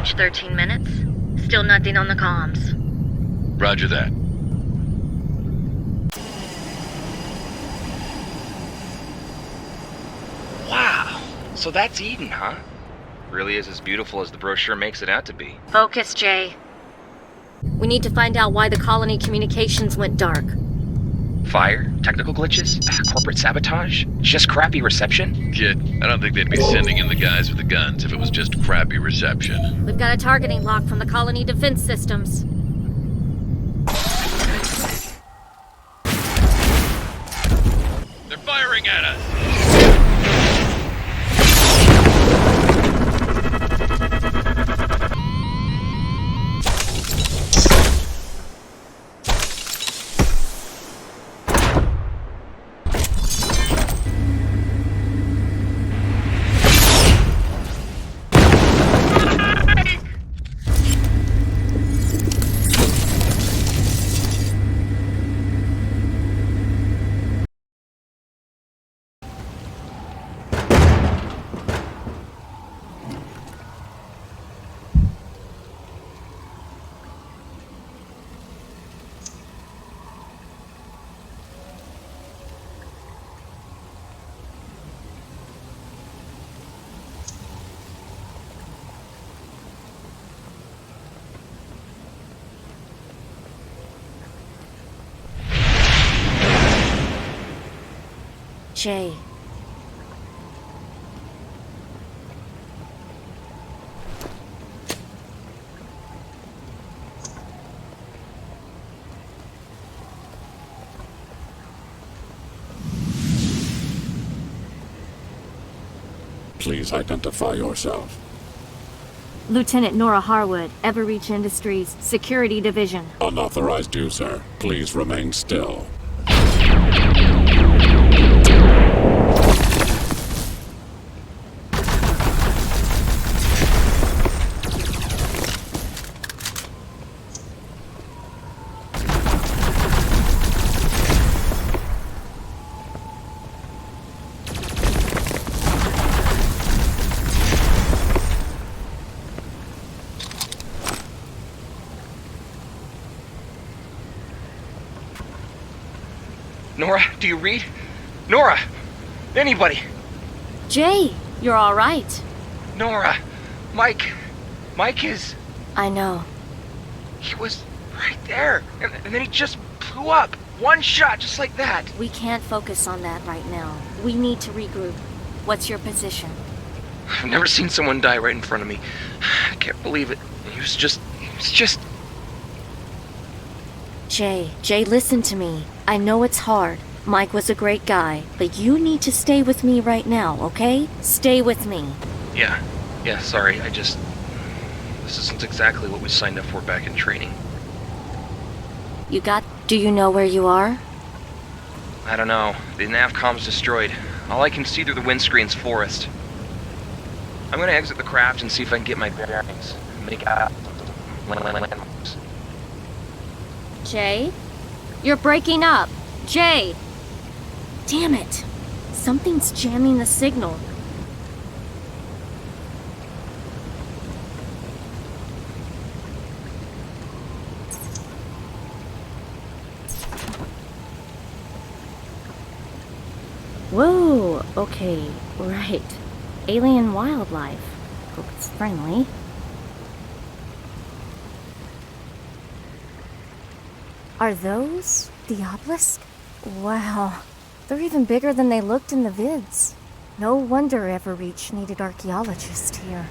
Everreach 13 minutes. Still nothing on the comms. Roger that. Wow, so that's Eden, huh? Really is as beautiful as the brochure makes it out to be. Focus, Jay. We need to find out why the colony communications went dark. Fire? Technical glitches? Corporate sabotage? Just crappy reception? Kid, I don't think they'd be sending in the guys with the guns if it was just crappy reception. We've got a targeting lock from the colony defense systems. They're firing at us! Jay. Please identify yourself. Lieutenant Nora Harwood, Everreach Industries, Security Division. Unauthorized user. Please remain still. Nora, do you read? Nora! Anybody! Jay, you're all right. Nora! Mike is... I know. He was right there, and then he just blew up. One shot, just like that. We can't focus on that right now. We need to regroup. What's your position? I've never seen someone die right in front of me. I can't believe it. He was just... Jay, listen to me. I know it's hard. Mike was a great guy, but you need to stay with me right now, okay? Stay with me. Yeah, sorry, this isn't exactly what we signed up for back in training. Do you know where you are? I don't know. The navcom's destroyed. All I can see through the windscreen's forest. I'm gonna exit the craft and see if I can get my bearings. Make out landmarks. Jay? You're breaking up. Jay! Damn it. Something's jamming the signal. Whoa, okay, right. Alien wildlife. Hope it's friendly. Are those the obelisk? Wow, they're even bigger than they looked in the vids. No wonder Everreach needed archaeologists here.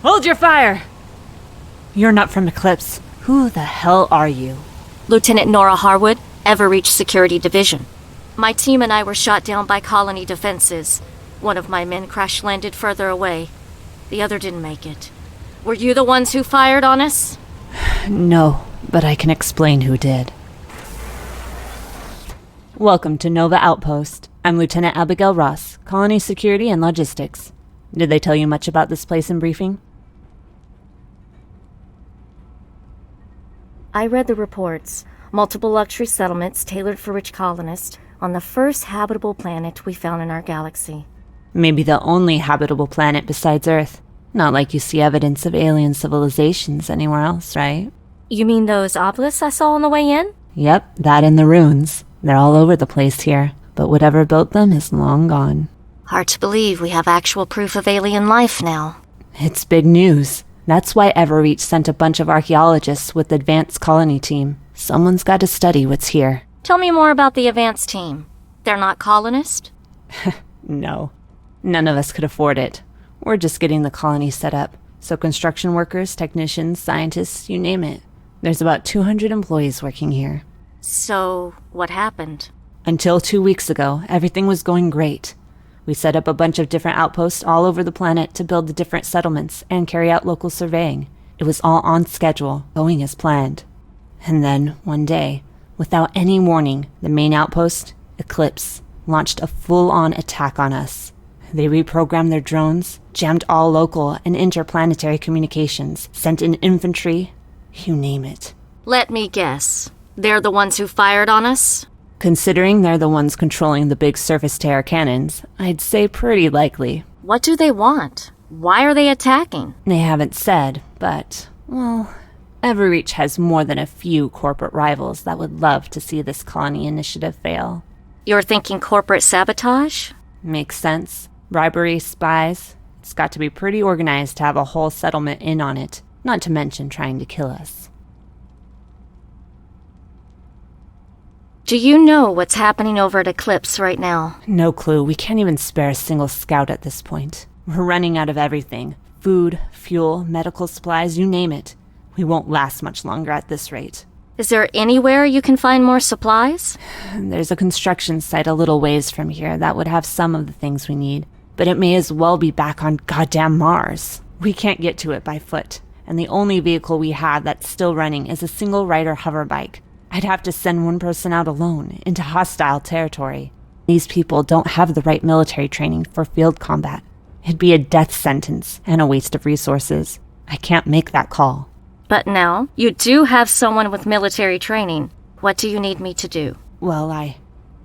Hold your fire! You're not from Eclipse. Who the hell are you? Lieutenant Nora Harwood, Everreach Security Division. My team and I were shot down by colony defenses. One of my men crash-landed further away. The other didn't make it. Were you the ones who fired on us? No, but I can explain who did. Welcome to Nova Outpost. I'm Lieutenant Abigail Ross, Colony Security and Logistics. Did they tell you much about this place in briefing? I read the reports. Multiple luxury settlements tailored for rich colonists on the first habitable planet we found in our galaxy. Maybe the only habitable planet besides Earth. Not like you see evidence of alien civilizations anywhere else, right? You mean those obelisks I saw on the way in? Yep, that and the ruins. They're all over the place here, but whatever built them is long gone. Hard to believe we have actual proof of alien life now. It's big news. That's why Everreach sent a bunch of archaeologists with the advanced colony team. Someone's got to study what's here. Tell me more about the advanced team. They're not colonists? No. None of us could afford it. We're just getting the colony set up. So construction workers, technicians, scientists, you name it. There's about 200 employees working here. So, what happened? Until 2 weeks ago, everything was going great. We set up a bunch of different outposts all over the planet to build the different settlements and carry out local surveying. It was all on schedule, going as planned. And then, one day, without any warning, the main outpost, Eclipse, launched a full-on attack on us. They reprogrammed their drones, jammed all local and interplanetary communications, sent in infantry, you name it. Let me guess. They're the ones who fired on us? Considering they're the ones controlling the big surface-to-air cannons, I'd say pretty likely. What do they want? Why are they attacking? They haven't said, but, well, Everreach has more than a few corporate rivals that would love to see this colony initiative fail. You're thinking corporate sabotage? Makes sense. Bribery, spies. It's got to be pretty organized to have a whole settlement in on it, not to mention trying to kill us. Do you know what's happening over at Eclipse right now? No clue. We can't even spare a single scout at this point. We're running out of everything. Food, fuel, medical supplies, you name it. We won't last much longer at this rate. Is there anywhere you can find more supplies? There's a construction site a little ways from here that would have some of the things we need, but it may as well be back on goddamn Mars. We can't get to it by foot, and the only vehicle we have that's still running is a single-rider hover bike. I'd have to send one person out alone, into hostile territory. These people don't have the right military training for field combat. It'd be a death sentence and a waste of resources. I can't make that call. But now, you do have someone with military training. What do you need me to do? Well, I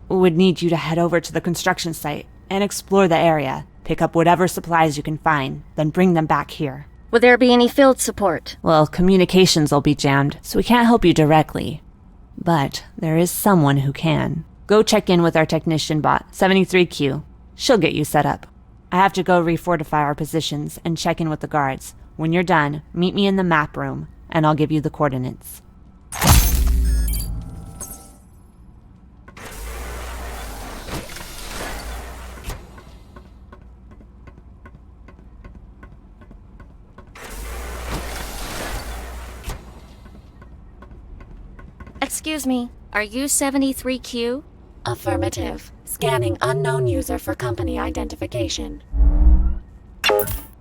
would need you to head over to the construction site and explore the area. Pick up whatever supplies you can find, then bring them back here. Will there be any field support? Well, communications will be jammed, so we can't help you directly. But there is someone who can. Go check in with our technician bot, 73Q. She'll get you set up. I have to go refortify our positions and check in with the guards. When you're done, meet me in the map room, and I'll give you the coordinates. Excuse me, are you 73Q? Affirmative. Scanning unknown user for company identification.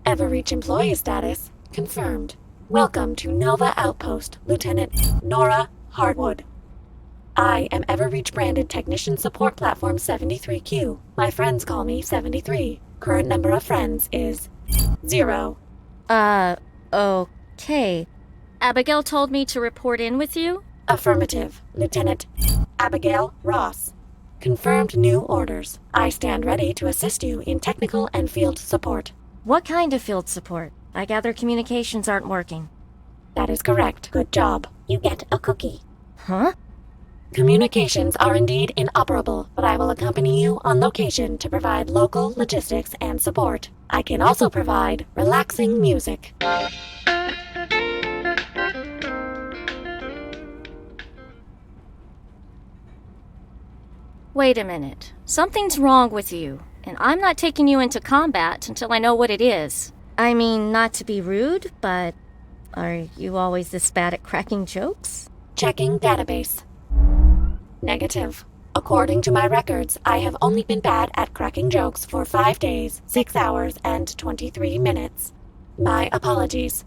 Everreach employee status confirmed. Welcome to Nova Outpost, Lieutenant Nora Harwood. I am Everreach branded Technician Support Platform 73Q. My friends call me 73. Current number of friends is 0. Okay. Abigail told me to report in with you? Affirmative. Lieutenant Abigail Ross. Confirmed new orders. I stand ready to assist you in technical and field support. What kind of field support? I gather communications aren't working. That is correct. Good job. You get a cookie. Huh? Communications are indeed inoperable, but I will accompany you on location to provide local logistics and support. I can also provide relaxing music. Wait a minute. Something's wrong with you. and I'm not taking you into combat until I know what it is. I mean, not to be rude, but are you always this bad at cracking jokes? Checking database. Negative. According to my records, I have only been bad at cracking jokes for 5 days, 6 hours, and 23 minutes. My apologies.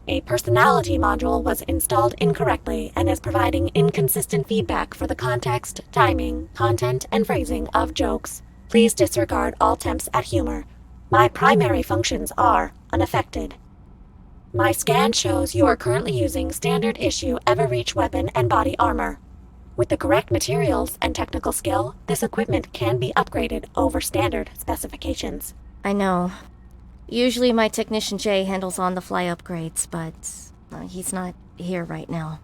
A personality module was installed incorrectly and is providing inconsistent feedback for the context, timing, content, and phrasing of jokes. Please disregard all attempts at humor. My primary functions are unaffected. My scan shows you are currently using standard issue Everreach weapon and body armor. With the correct materials and technical skill, this equipment can be upgraded over standard specifications. I know. Usually my technician Jay handles on-the-fly upgrades, but he's not here right now.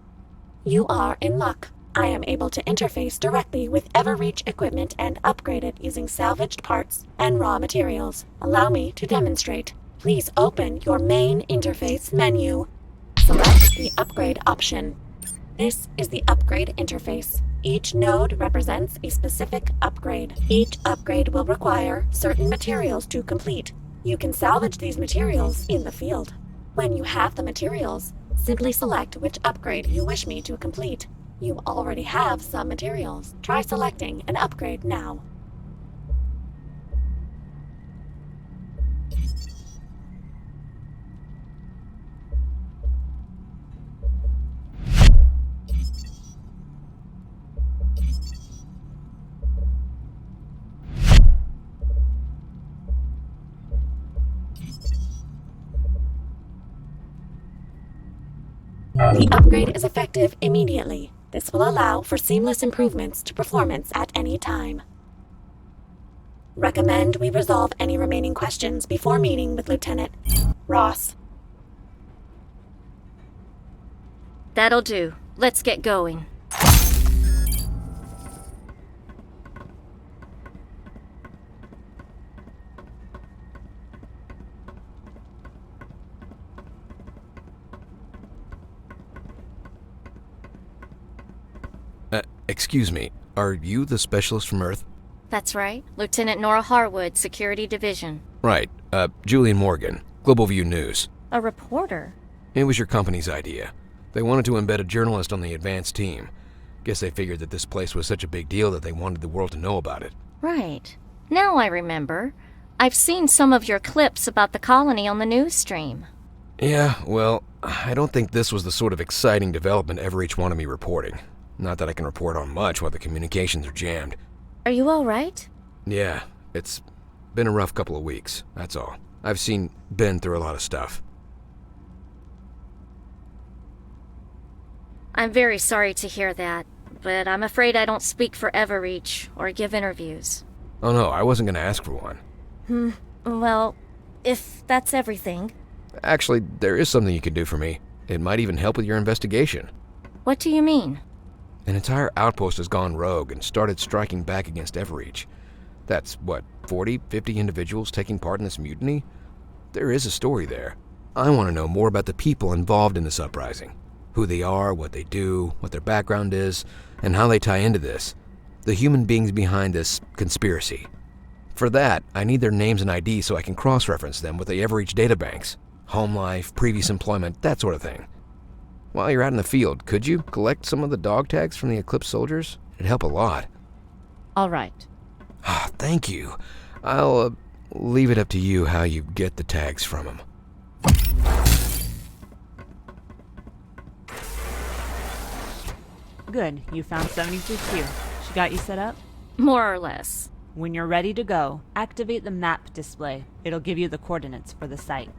You are in luck. I am able to interface directly with Everreach equipment and upgrade it using salvaged parts and raw materials. Allow me to demonstrate. Please open your main interface menu. Select the upgrade option. This is the upgrade interface. Each node represents a specific upgrade. Each upgrade will require certain materials to complete. You can salvage these materials in the field. When you have the materials, simply select which upgrade you wish me to complete. You already have some materials. Try selecting an upgrade now. The upgrade is effective immediately. This will allow for seamless improvements to performance at any time. Recommend we resolve any remaining questions before meeting with Lieutenant Ross. That'll do. Let's get going. Excuse me, are you the specialist from Earth? That's right. Lieutenant Nora Harwood, Security Division. Right, Julian Morgan, Global View News. A reporter? It was your company's idea. They wanted to embed a journalist on the advanced team. Guess they figured that this place was such a big deal that they wanted the world to know about it. Right. Now I remember. I've seen some of your clips about the colony on the news stream. Yeah, well, I don't think this was the sort of exciting development Everreach wanted me reporting. Not that I can report on much while the communications are jammed. Are you all right? Yeah, it's been a rough couple of weeks, that's all. I've been through a lot of stuff. I'm very sorry to hear that, but I'm afraid I don't speak for Everreach or give interviews. Oh no, I wasn't gonna ask for one. Well, if that's everything. Actually, there is something you can do for me. It might even help with your investigation. What do you mean? An entire outpost has gone rogue and started striking back against Everreach. That's, 40, 50 individuals taking part in this mutiny? There is a story there. I want to know more about the people involved in this uprising. Who they are, what they do, what their background is, and how they tie into this. The human beings behind this conspiracy. For that, I need their names and ID so I can cross-reference them with the Everreach databanks. Home life, previous employment, that sort of thing. While you're out in the field, could you collect some of the dog tags from the Eclipse soldiers? It'd help a lot. All right. Thank you. I'll leave it up to you how you get the tags from them. Good. You found 73Q. She got you set up? More or less. When you're ready to go, activate the map display. It'll give you the coordinates for the site.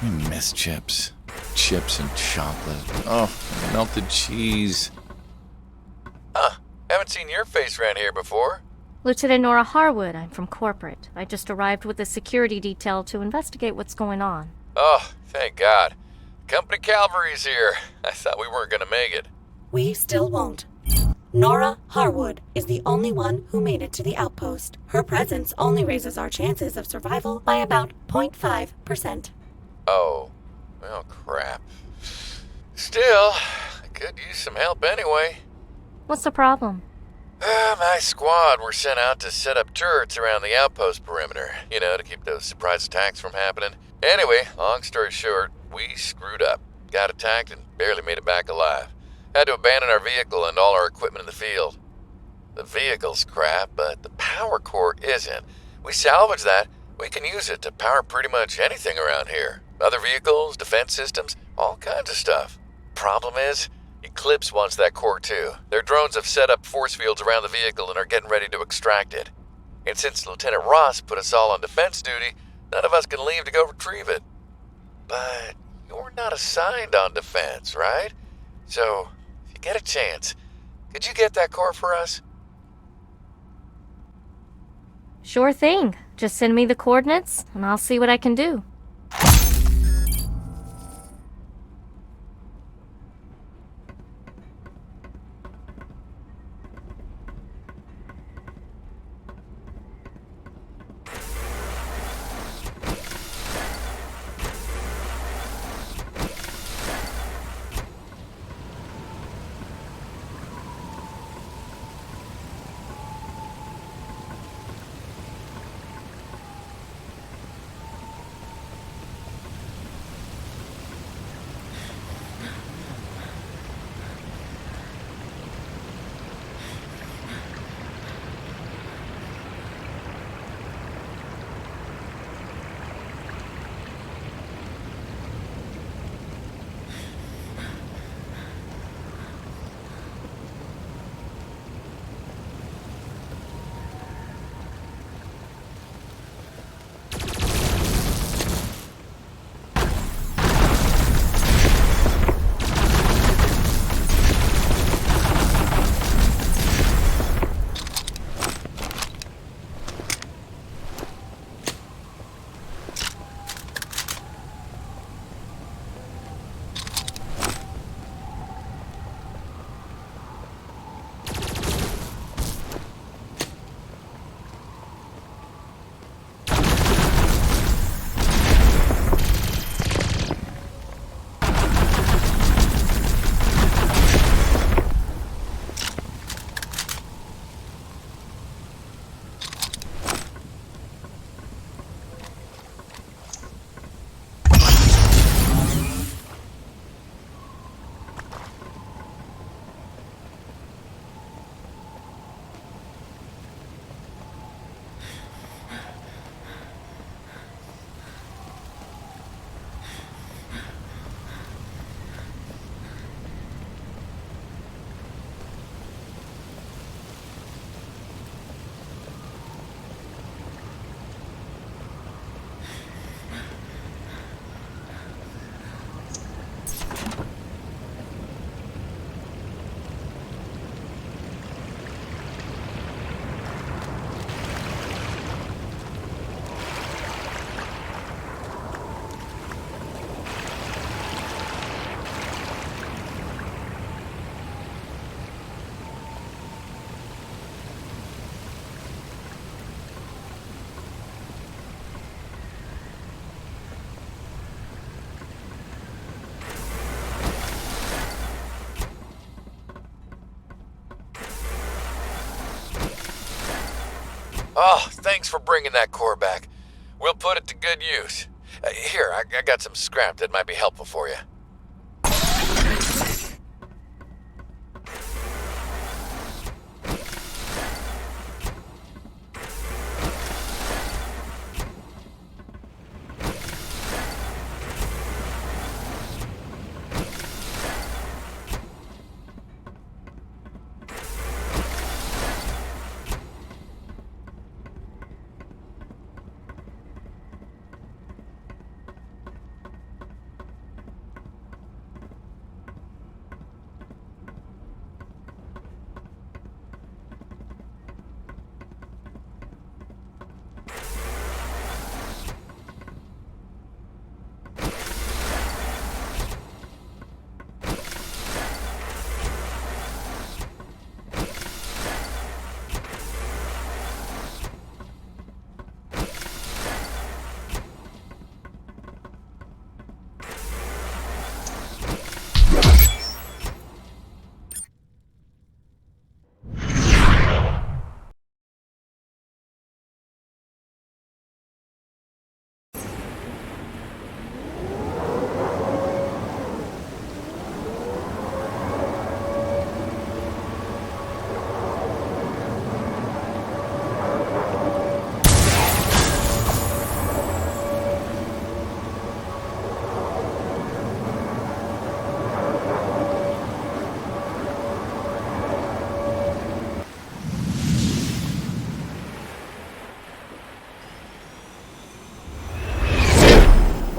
I miss chips. Chips and chocolate. Oh, melted cheese. Haven't haven't seen your face around here before. Lieutenant Nora Harwood, I'm from corporate. I just arrived with a security detail to investigate what's going on. Oh, thank God. Company cavalry's here. I thought we weren't gonna make it. We still won't. Nora Harwood is the only one who made it to the outpost. Her presence only raises our chances of survival by about 0.5%. Oh, well, crap. Still, I could use some help anyway. What's the problem? My squad were sent out to set up turrets around the outpost perimeter, to keep those surprise attacks from happening. Anyway, long story short, we screwed up. Got attacked and barely made it back alive. Had to abandon our vehicle and all our equipment in the field. The vehicle's crap, but the power core isn't. We salvaged that. We can use it to power pretty much anything around here. Other vehicles, defense systems, all kinds of stuff. Problem is, Eclipse wants that core too. Their drones have set up force fields around the vehicle and are getting ready to extract it. And since Lieutenant Ross put us all on defense duty, none of us can leave to go retrieve it. But you're not assigned on defense, right? So, if you get a chance, could you get that core for us? Sure thing. Just send me the coordinates, and I'll see what I can do. Oh, thanks for bringing that core back. We'll put it to good use. Here, I got some scrap that might be helpful for you.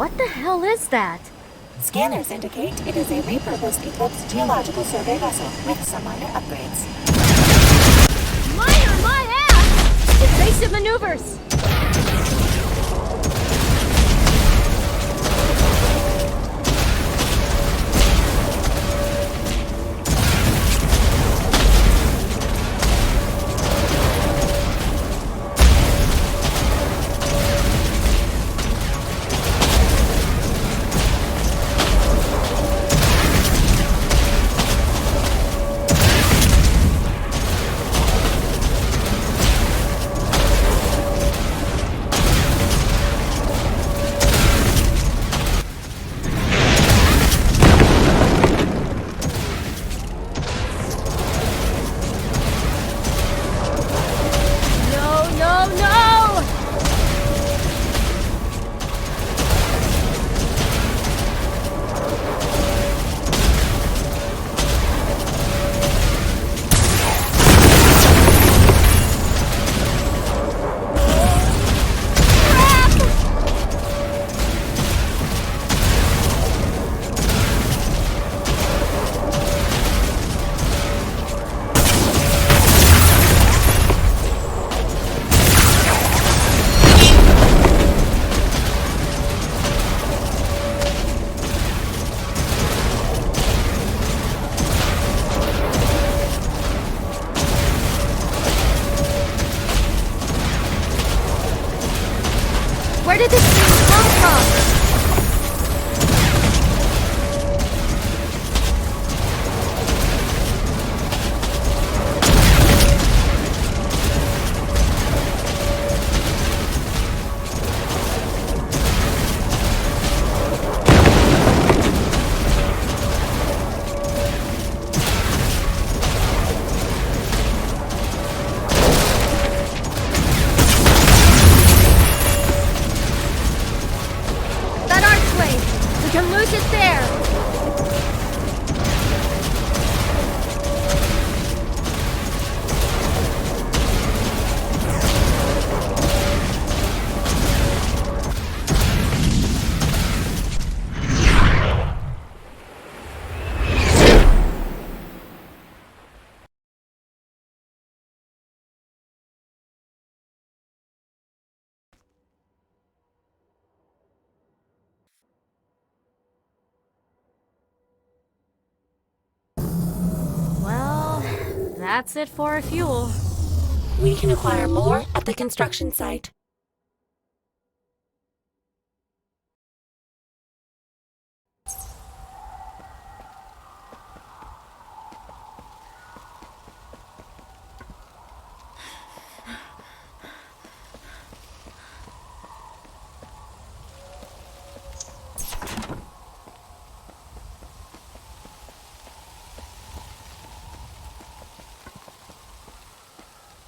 What the hell is that? Scanners indicate it is a repurposed Eclipse geological survey vessel with some minor upgrades. Minor my ass! Evasive maneuvers! Where did this thing come from? We can lose it there! Well, that's it for fuel. We can acquire more at the construction site.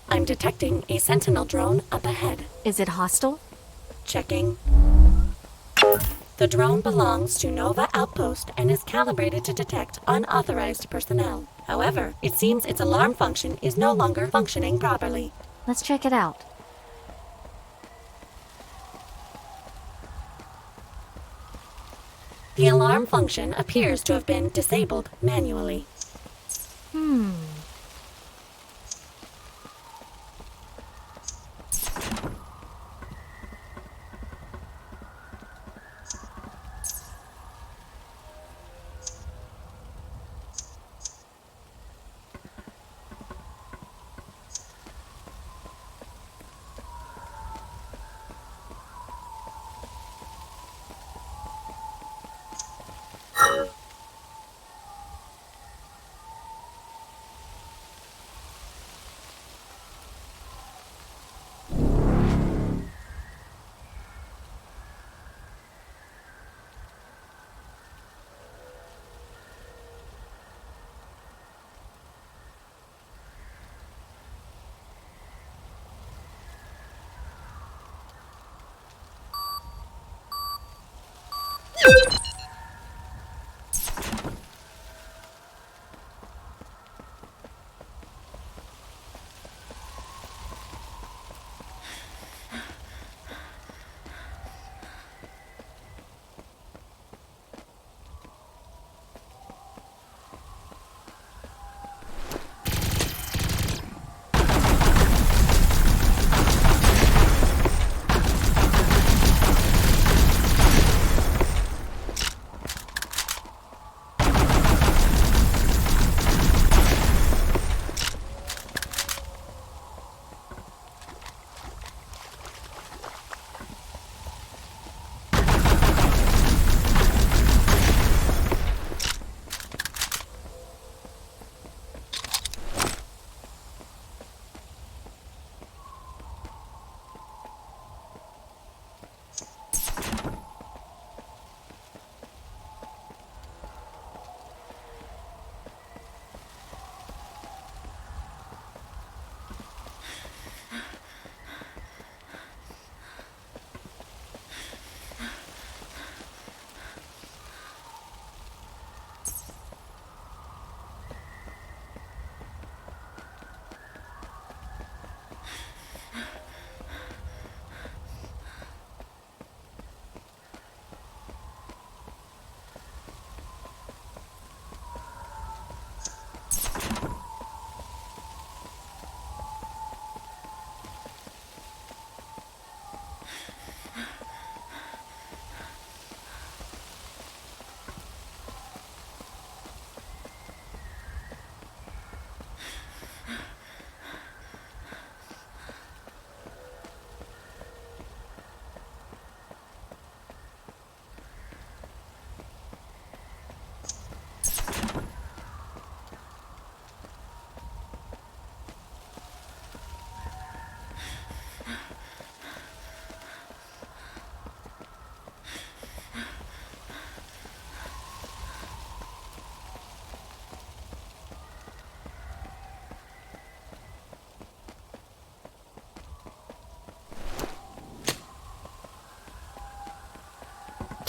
I'm detecting a sentinel drone up ahead. Is it hostile? Checking. The drone belongs to Nova Outpost and is calibrated to detect unauthorized personnel. However, it seems its alarm function is no longer functioning properly. Let's check it out. The alarm function appears to have been disabled manually.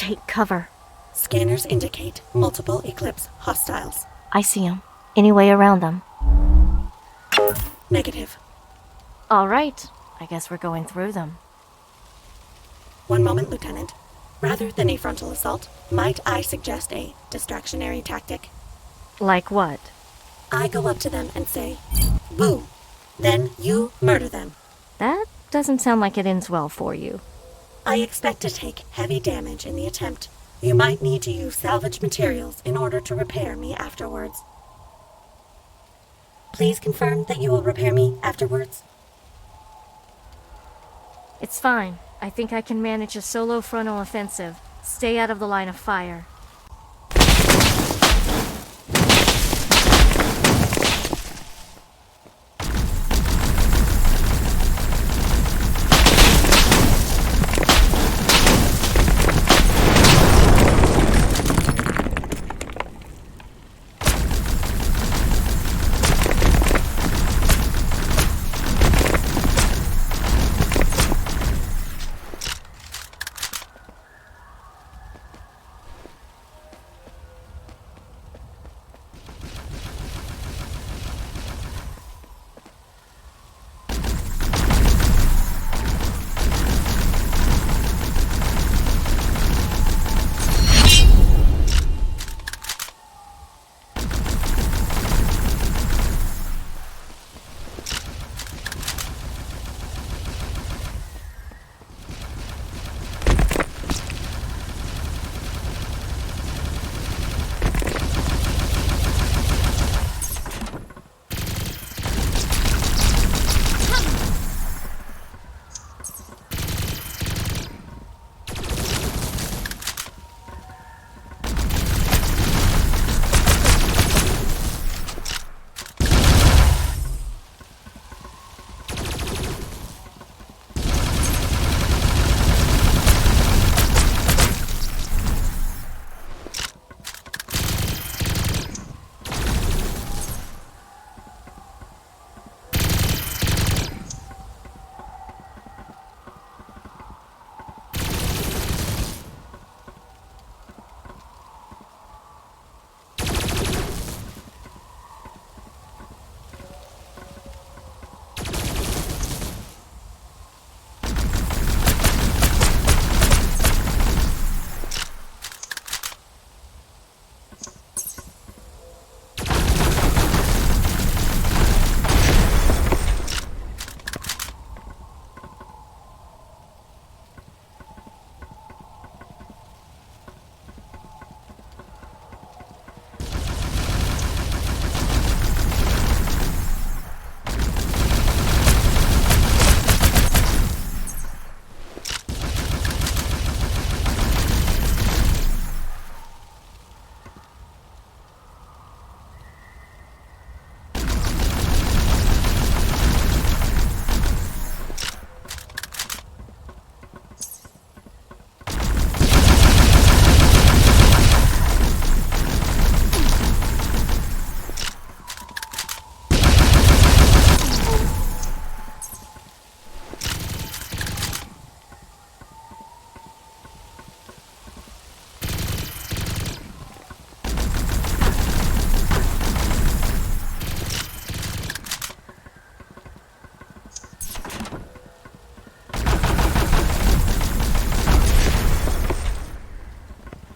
Take cover. Scanners indicate multiple Eclipse hostiles. I see 'em. Any way around them? Negative. All right. I guess we're going through them. One moment, Lieutenant. Rather than a frontal assault, might I suggest a distractionary tactic? Like what? I go up to them and say, "Boo." Then you murder them. That doesn't sound like it ends well for you. I expect to take heavy damage in the attempt. You might need to use salvage materials in order to repair me afterwards. Please confirm that you will repair me afterwards. It's fine. I think I can manage a solo frontal offensive. Stay out of the line of fire.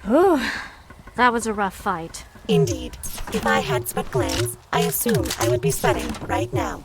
Whew. That was a rough fight. Indeed. If I had sweat glands, I assume I would be sweating right now.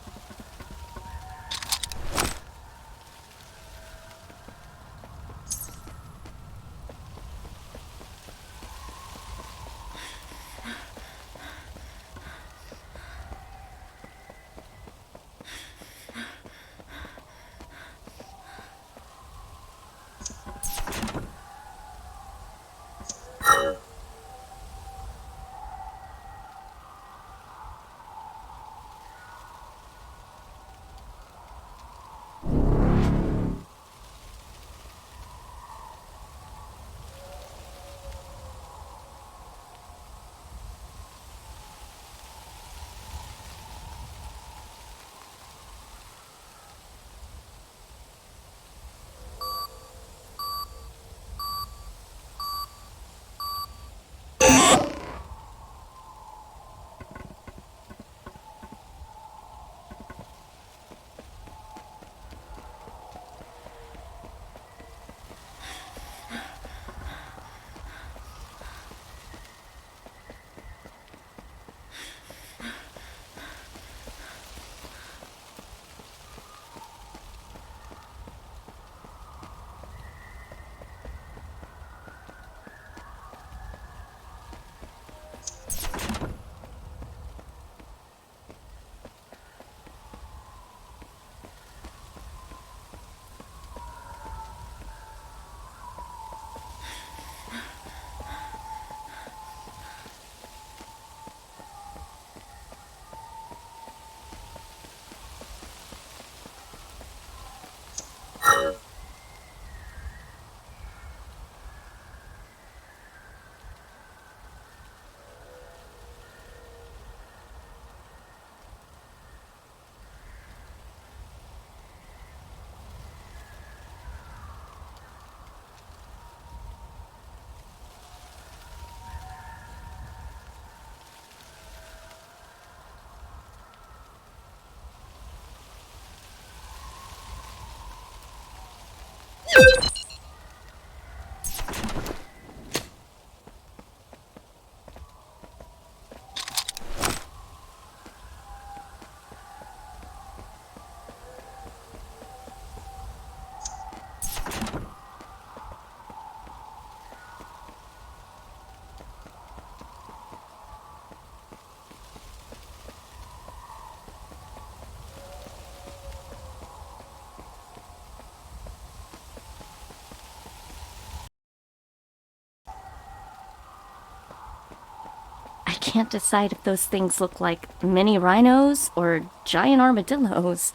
I can't decide if those things look like mini rhinos or giant armadillos.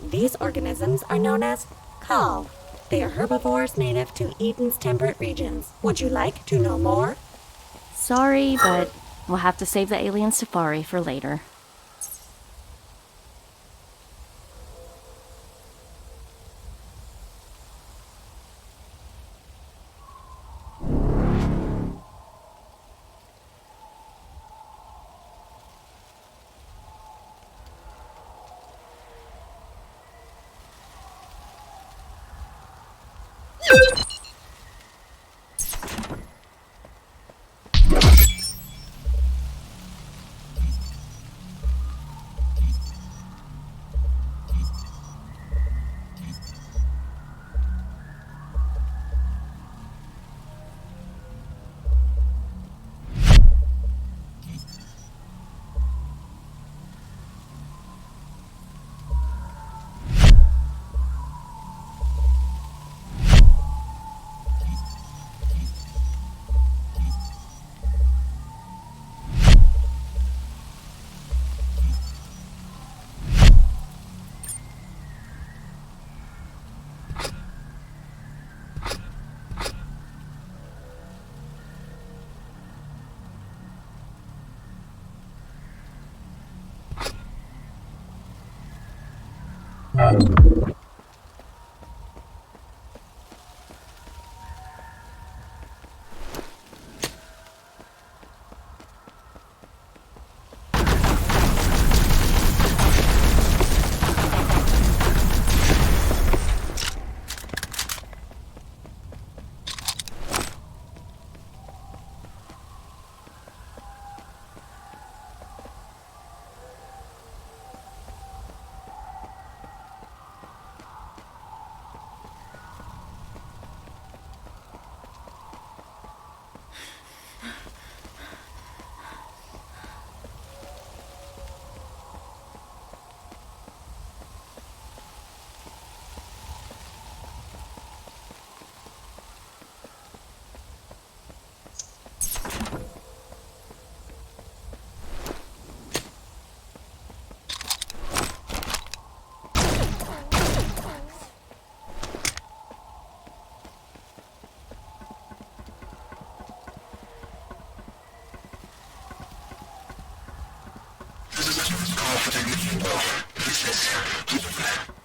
These organisms are known as Khal. They are herbivores native to Eden's temperate regions. Would you like to know more? Sorry, but we'll have to save the alien safari for later.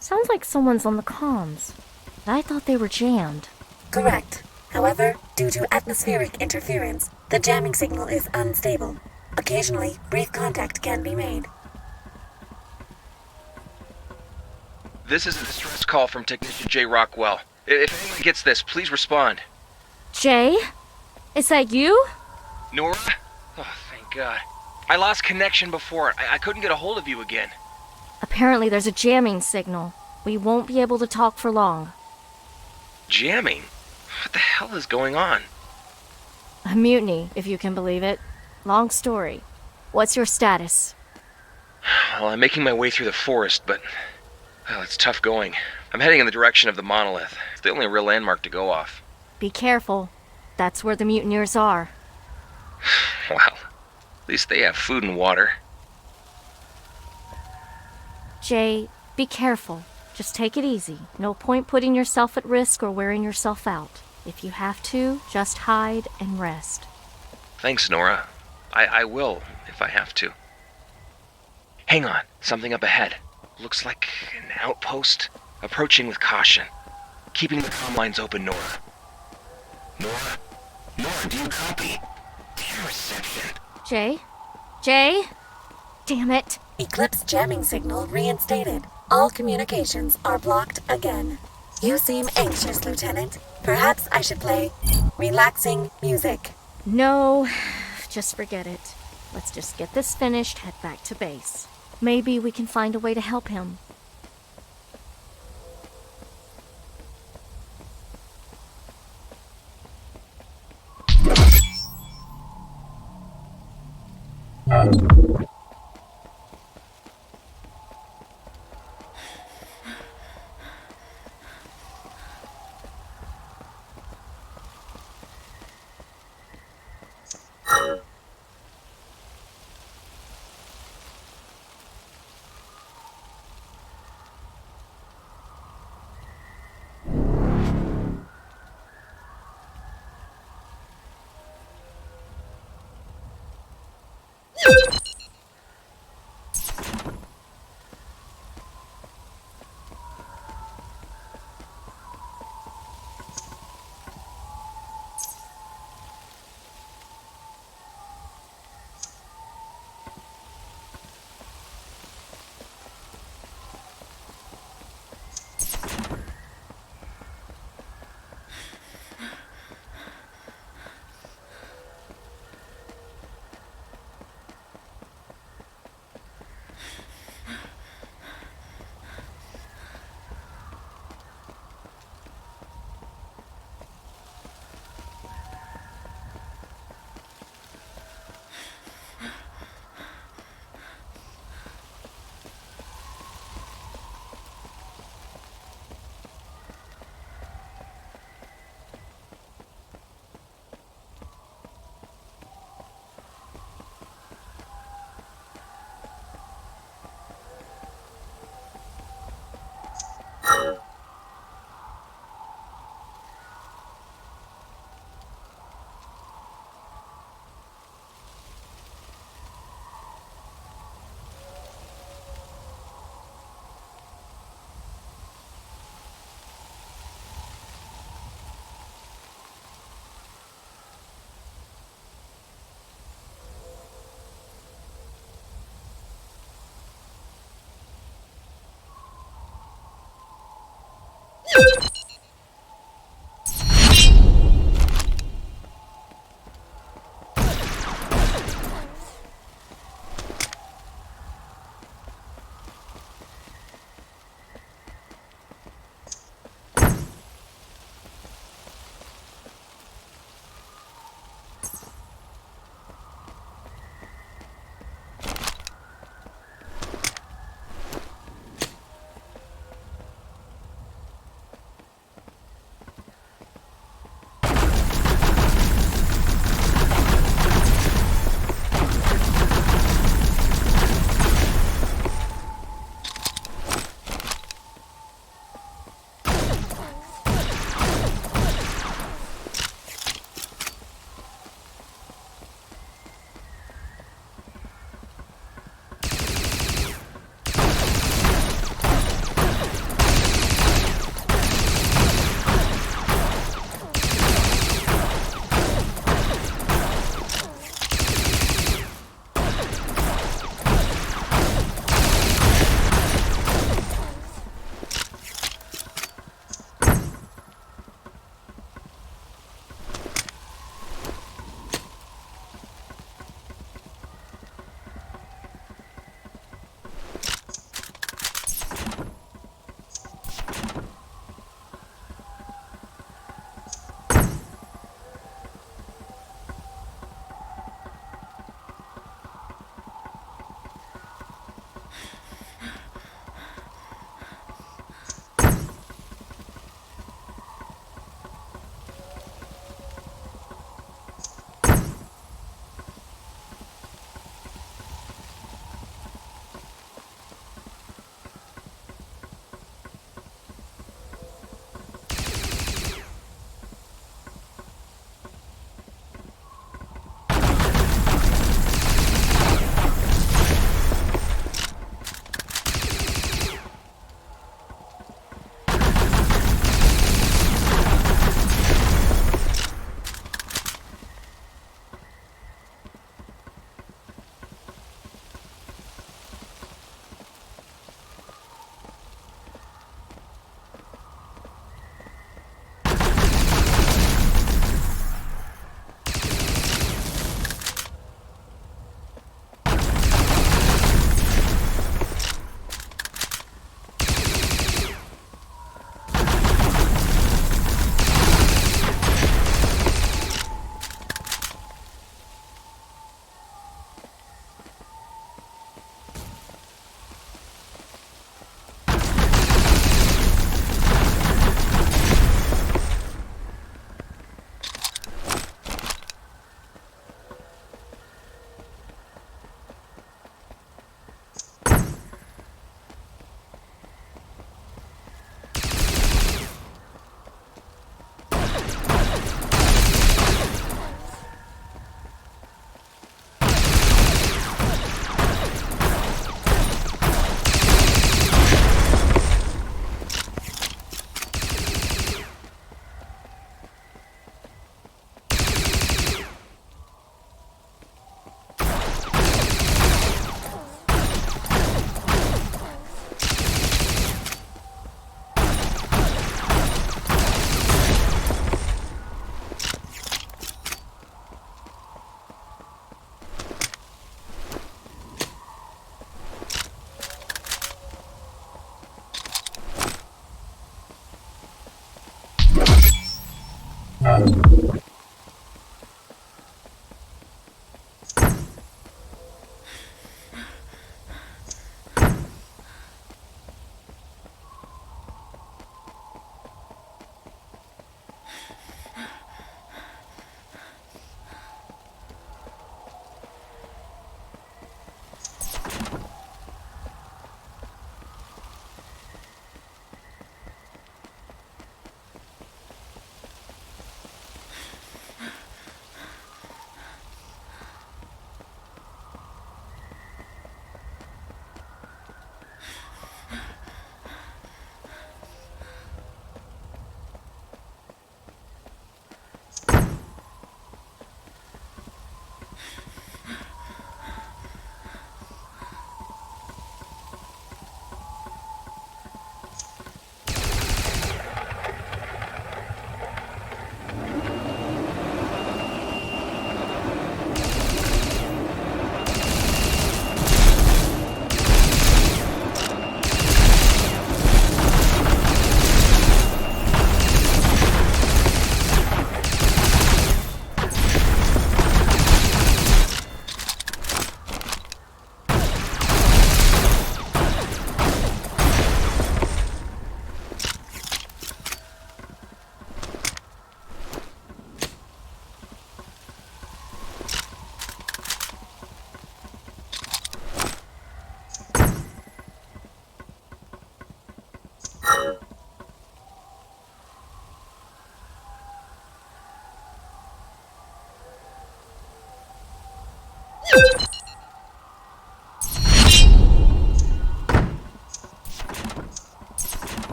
Sounds like someone's on the comms. I thought they were jammed. Correct. However, due to atmospheric interference, the jamming signal is unstable. Occasionally, brief contact can be made. This is a distress call from Technician Jay Rockwell. If anyone gets this, please respond. Jay? Is that you? Nora? Oh, thank God. I lost connection before. I couldn't get a hold of you again. Apparently there's a jamming signal. We won't be able to talk for long. Jamming? What the hell is going on? A mutiny, if you can believe it. Long story. What's your status? Well, I'm making my way through the forest, but... well, it's tough going. I'm heading in the direction of the monolith. It's the only real landmark to go off. Be careful. That's where the mutineers are. Well, at least they have food and water. Jay, be careful. Just take it easy. No point putting yourself at risk or wearing yourself out. If you have to, just hide and rest. Thanks, Nora. I will, if I have to. Hang on, something up ahead. Looks like an outpost. Approaching with caution. Keeping the comm lines open, Nora. Nora? Nora, do you copy? Dear reception. Jay? Jay? Damn it. Eclipse jamming signal reinstated. All communications are blocked again. You seem anxious, Lieutenant. Perhaps I should play relaxing music. No, just forget it. Let's just get this finished, head back to base. Maybe we can find a way to help him.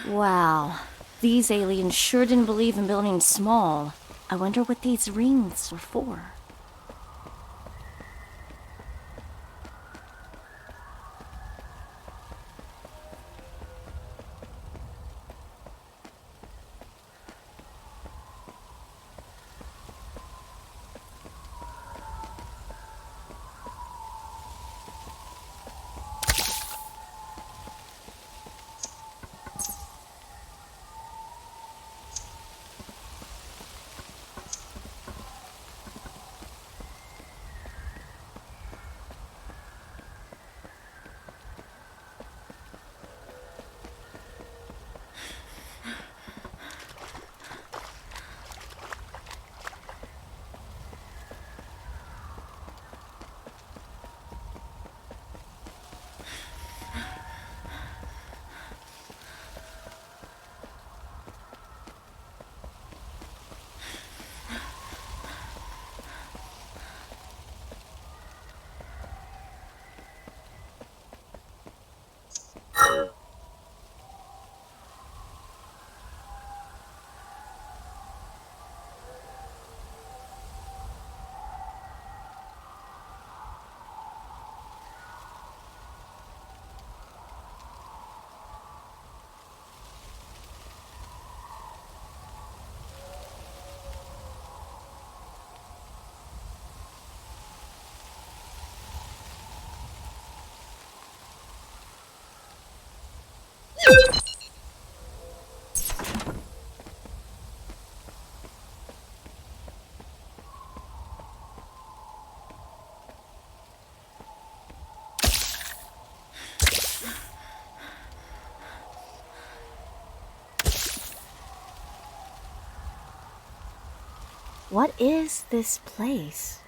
Wow. These aliens sure didn't believe in building small. I wonder what these rings are for. What is this place?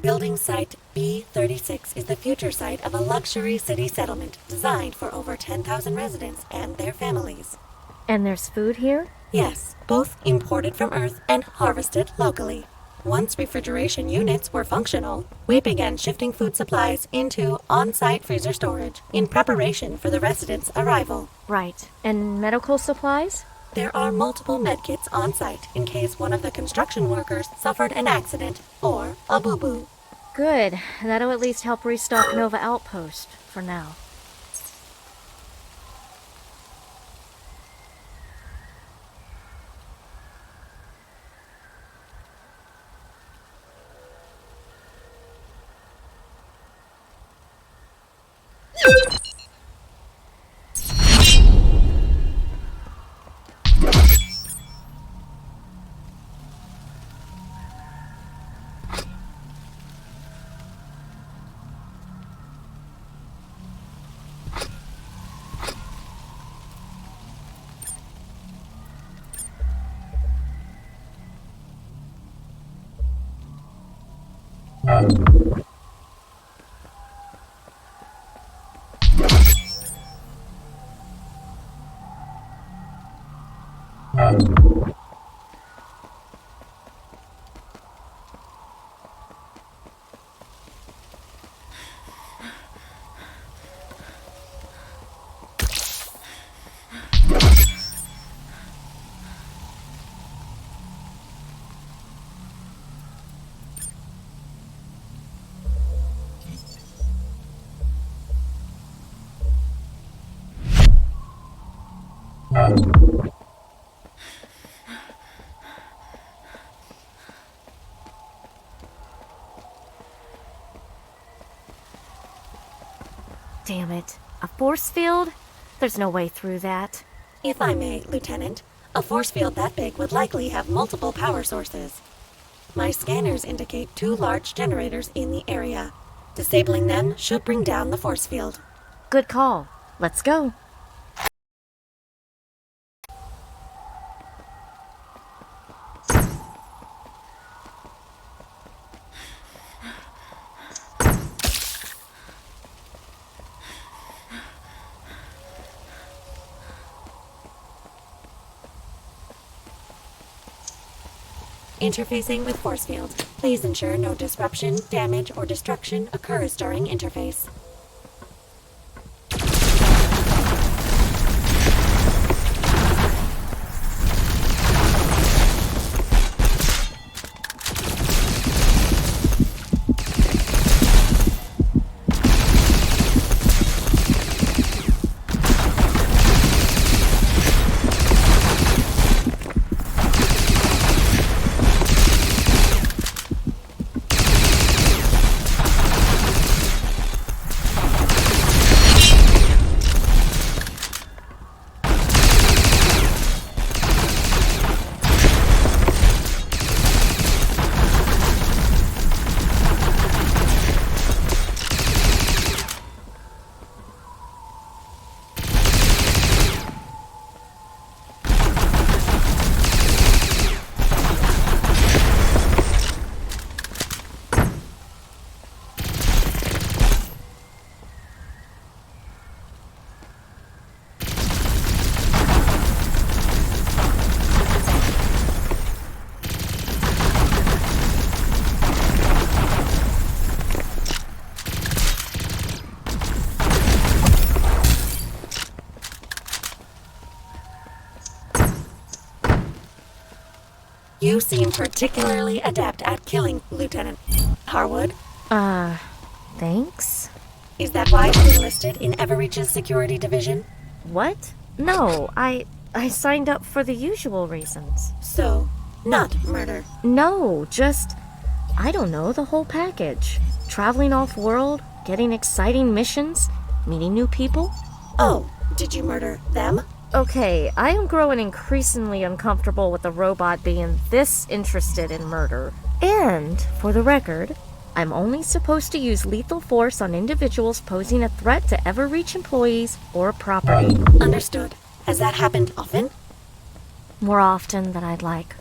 Building Site B36 is the future site of a luxury city settlement designed for over 10,000 residents and their families. And there's food here? Yes, both imported from Earth and harvested locally. Once refrigeration units were functional, we began shifting food supplies into on-site freezer storage in preparation for the residents' arrival. Right. And medical supplies? There are multiple medkits on site in case one of the construction workers suffered an accident or a boo-boo. Good. That'll at least help restock Nova Outpost for now. Damn it. A force field? There's no way through that. If I may, Lieutenant, a force field that big would likely have multiple power sources. My scanners indicate 2 large generators in the area. Disabling them should bring down the force field. Good call. Let's go. Interfacing with force field. Please ensure no disruption, damage, or destruction occurs during interface. You seem particularly adept at killing, Lieutenant Harwood. Thanks? Is that why you enlisted in Everreach's security division? What? No, I signed up for the usual reasons. So, not murder. No, just, I don't know, the whole package. Traveling off-world, getting exciting missions, meeting new people. Oh, did you murder them? Okay, I am growing increasingly uncomfortable with the robot being this interested in murder. And, for the record, I'm only supposed to use lethal force on individuals posing a threat to Everreach employees or property. Understood. Has that happened often? More often than I'd like.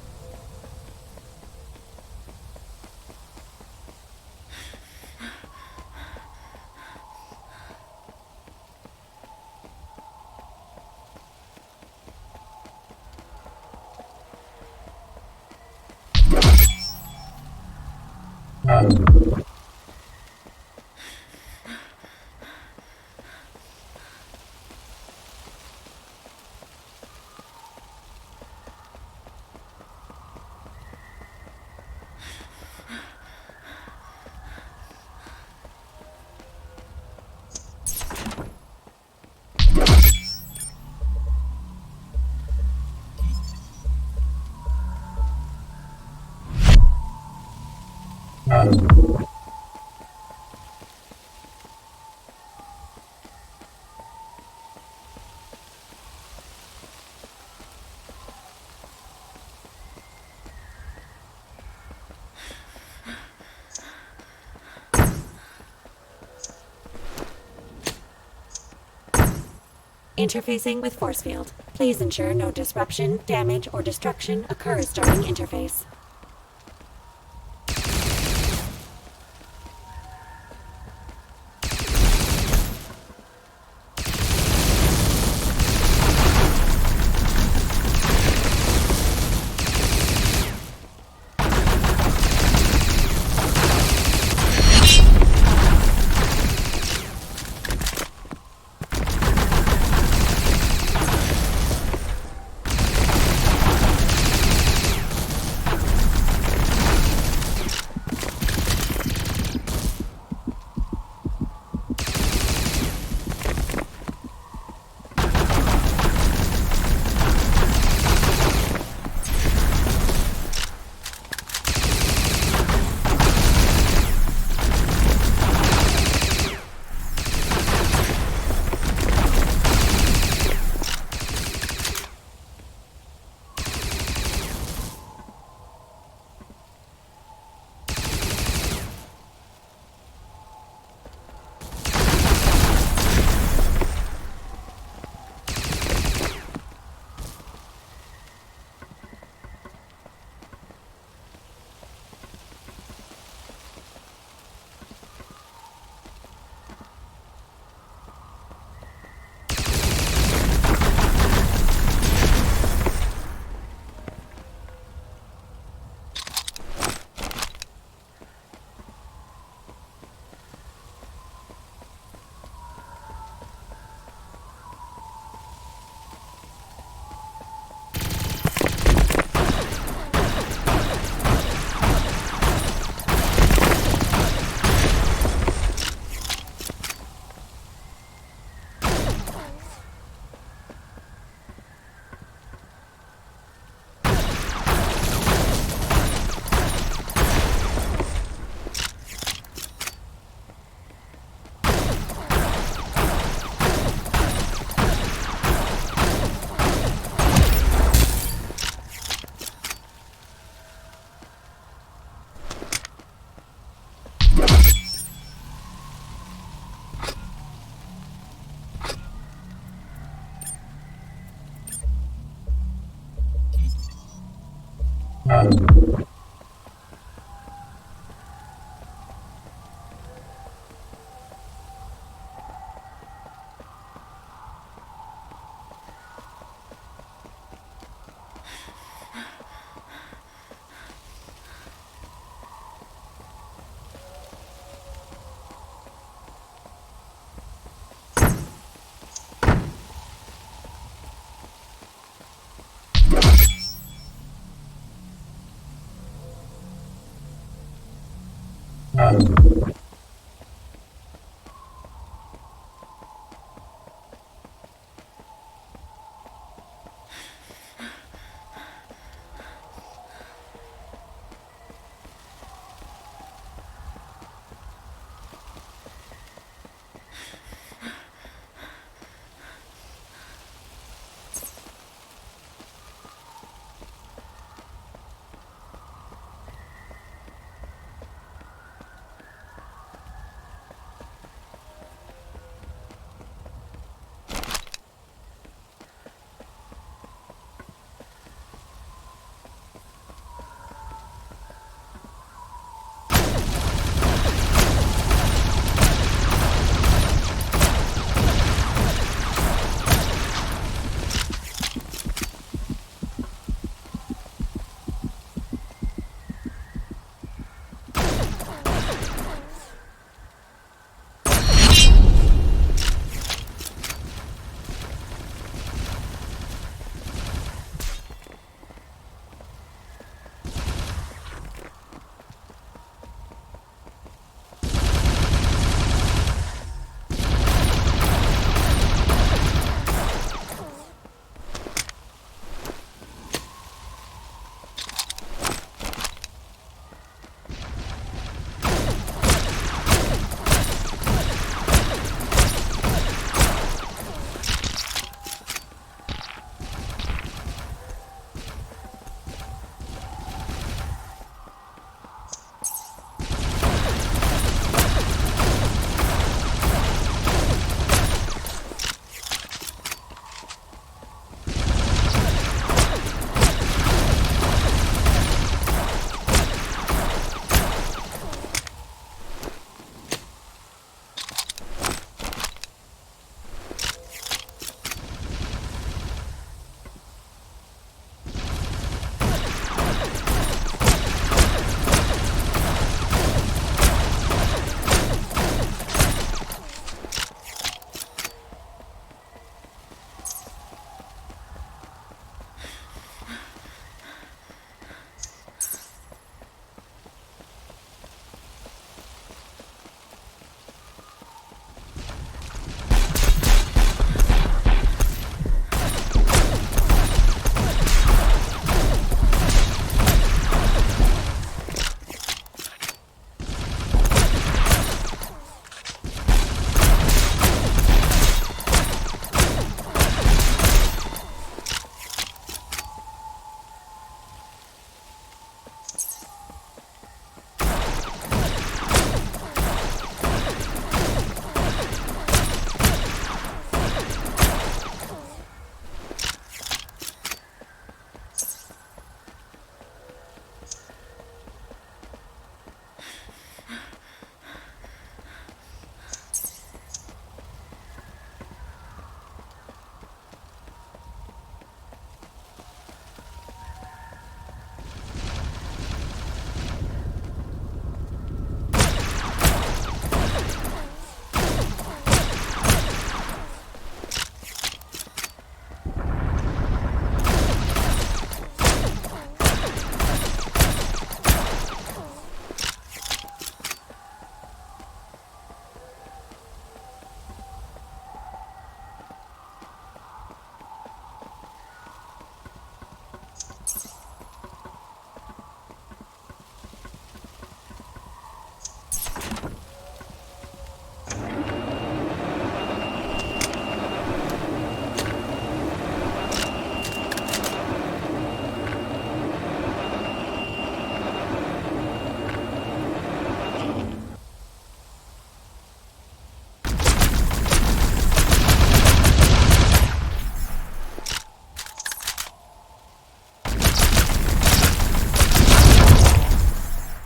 Interfacing with force field. Please ensure no disruption, damage, or destruction occurs during interface.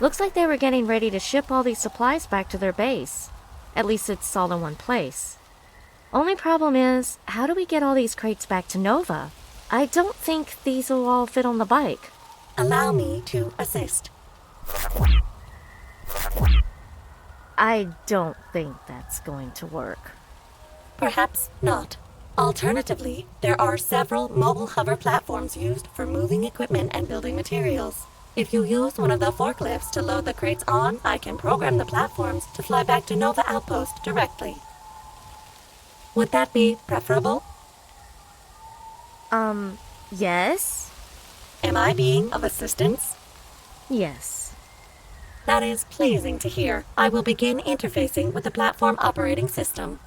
Looks like they were getting ready to ship all these supplies back to their base. At least it's all in one place. Only problem is, how do we get all these crates back to Nova? I don't think these will all fit on the bike. Allow me to assist. I don't think that's going to work. Perhaps not. Alternatively, there are several mobile hover platforms used for moving equipment and building materials. If you use one of the forklifts to load the crates on, I can program the platforms to fly back to Nova Outpost directly. Would that be preferable? Yes? Am I being of assistance? Yes. That is pleasing to hear. I will begin interfacing with the platform operating system.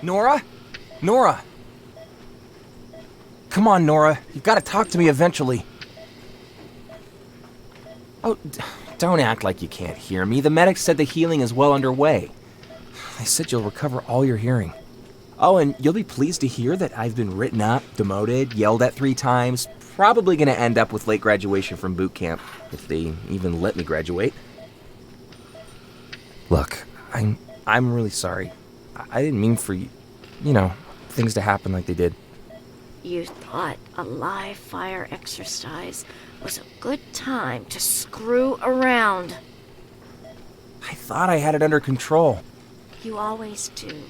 Nora? Nora! Come on, Nora. You've got to talk to me eventually. Oh, don't act like you can't hear me. The medics said the healing is well underway. They said you'll recover all your hearing. Oh, and you'll be pleased to hear that I've been written up, demoted, yelled at 3 times. Probably gonna end up with late graduation from boot camp, if they even let me graduate. Look, I'm really sorry. I didn't mean for things to happen like they did. You thought a live fire exercise was a good time to screw around. I thought I had it under control. You always do.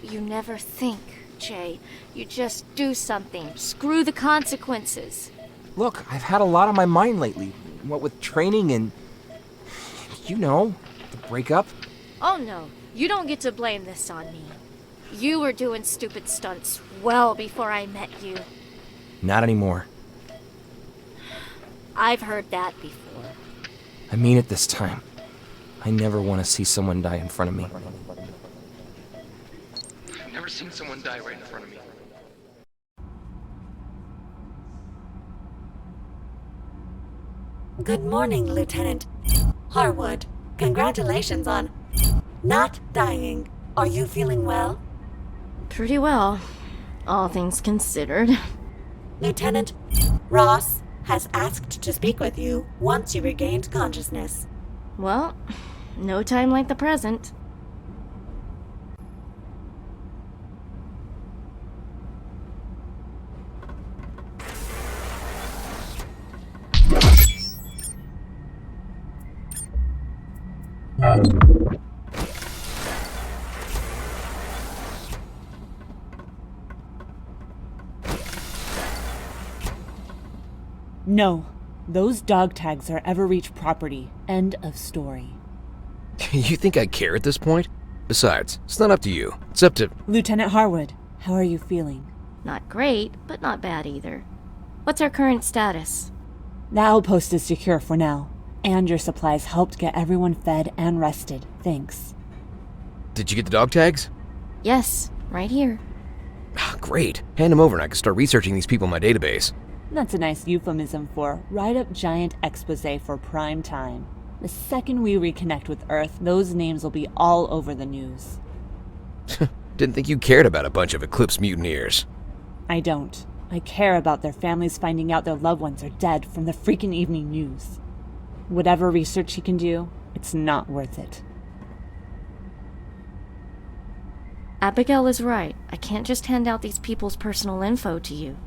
You never think, Jay. You just do something. Screw the consequences. Look, I've had a lot on my mind lately. What with training and, the breakup. Oh no, you don't get to blame this on me. You were doing stupid stunts well before I met you. Not anymore. I've heard that before. I mean it this time. I never want to see someone die in front of me. I've never seen someone die right in front of me. Good morning, Lieutenant Harwood. Congratulations on not dying. Are you feeling well? Pretty well, all things considered. Lieutenant Ross has asked to speak with you once you regained consciousness. Well, no time like the present. No, those dog tags are Everreach property. End of story. You think I care at this point? Besides, it's not up to you. It's up to... Lieutenant Harwood, how are you feeling? Not great, but not bad either. What's our current status? The outpost is secure for now, and your supplies helped get everyone fed and rested. Thanks. Did you get the dog tags? Yes, right here. Great. Hand them over and I can start researching these people in my database. That's a nice euphemism for write-up giant expose for prime time. The second we reconnect with Earth, those names will be all over the news. Didn't think you cared about a bunch of Eclipse mutineers. I don't. I care about their families finding out their loved ones are dead from the freaking evening news. Whatever research you can do, it's not worth it. Abigail is right. I can't just hand out these people's personal info to you.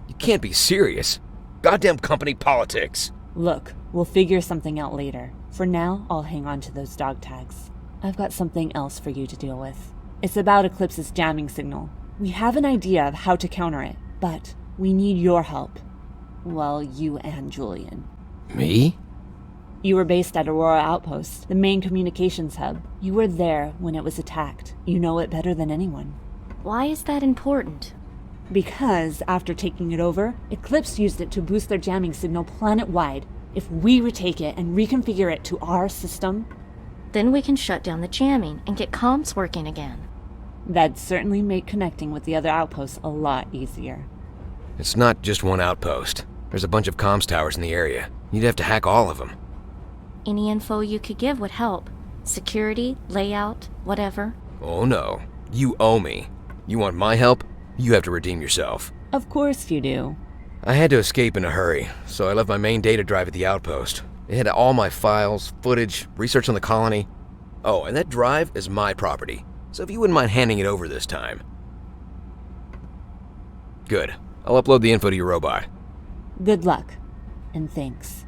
You can't be serious. Goddamn company politics. Look, we'll figure something out later. For now, I'll hang on to those dog tags. I've got something else for you to deal with. It's about Eclipse's jamming signal. We have an idea of how to counter it, but we need your help. Well, you and Julian. Me? You were based at Aurora Outpost, the main communications hub. You were there when it was attacked. You know it better than anyone. Why is that important? Because, after taking it over, Eclipse used it to boost their jamming signal planet-wide. If we retake it and reconfigure it to our system, then we can shut down the jamming and get comms working again. That'd certainly make connecting with the other outposts a lot easier. It's not just one outpost. There's a bunch of comms towers in the area. You'd have to hack all of them. Any info you could give would help. Security, layout, whatever. Oh no. You owe me. You want my help? You have to redeem yourself. Of course you do. I had to escape in a hurry, so I left my main data drive at the outpost. It had all my files, footage, research on the colony. Oh, and that drive is my property, so if you wouldn't mind handing it over this time. Good. I'll upload the info to your robot. Good luck, and thanks.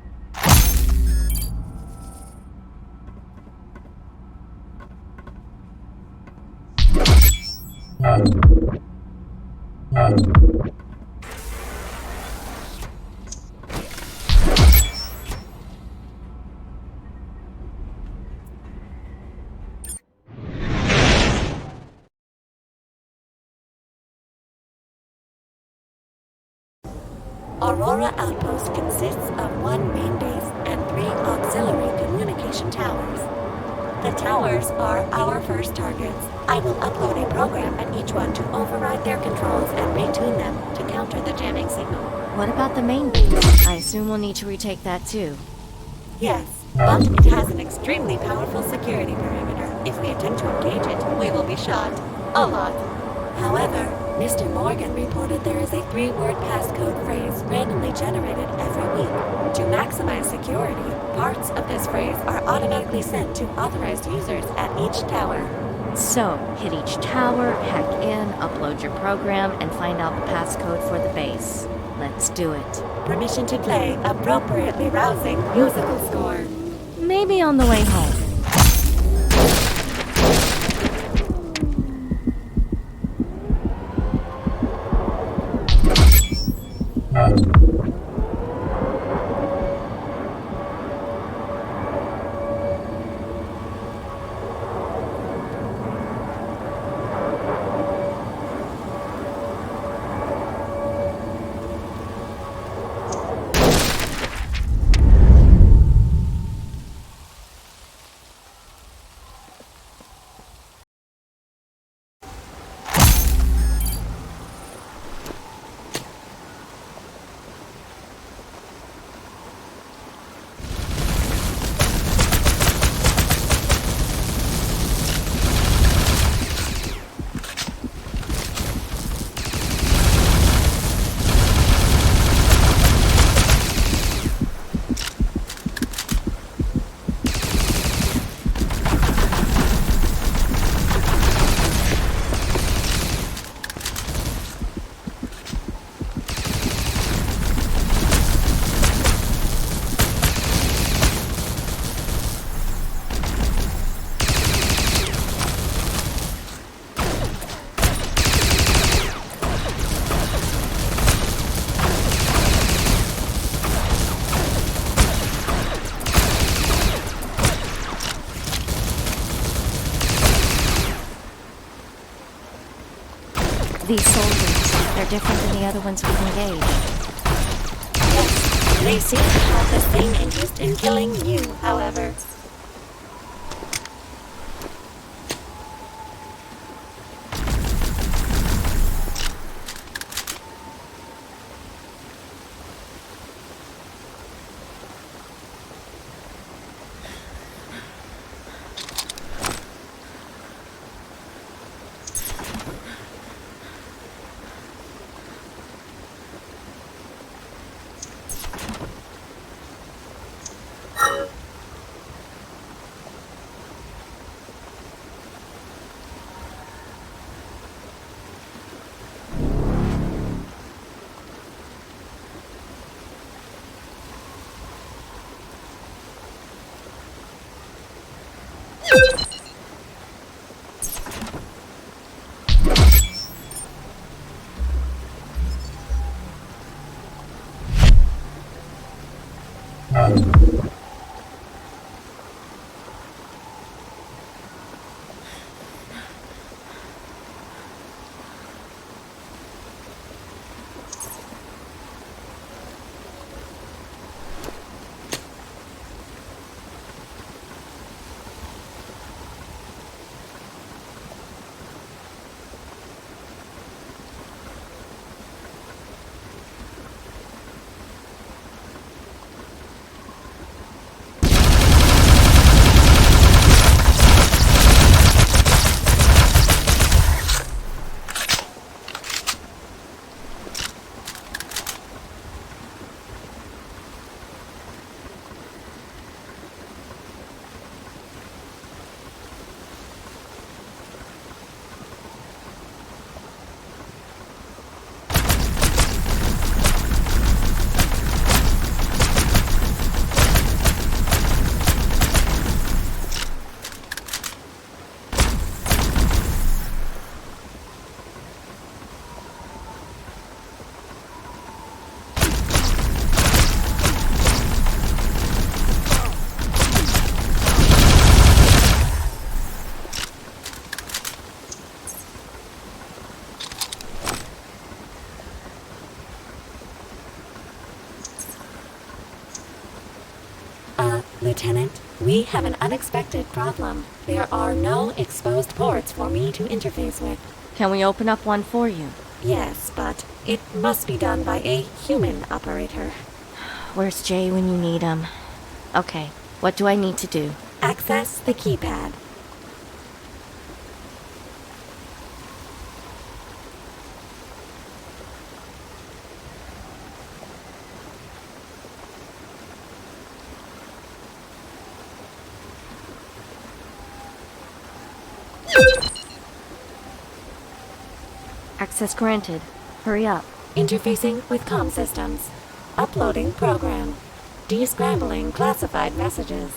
Aurora Outpost consists of one main base and 3 auxiliary communication towers. The towers are our first targets. I will upload a program at each one to override their controls and retune them to counter the jamming signal. What about the main base? I assume we'll need to retake that too. Yes, but it has an extremely powerful security perimeter. If we attempt to engage it, we will be shot. A lot. However, Mr. Morgan reported there is a 3-word passcode phrase randomly generated every week. To maximize security, parts of this phrase are automatically sent to authorized users at each tower. So, hit each tower, hack in, upload your program, and find out the passcode for the base. Let's do it. Permission to play appropriately rousing musical score. Maybe on the way home. These soldiers, they're different than the other ones we've engaged. Yes, they seem to have the same interest in killing you, however. Lieutenant, we have an unexpected problem. There are no exposed ports for me to interface with. Can we open up one for you? Yes, but it must be done by a human operator. Where's Jay when you need him? Okay, what do I need to do? Access the keypad. Access granted. Hurry up. Interfacing with comm systems. Uploading program. Descrambling classified messages.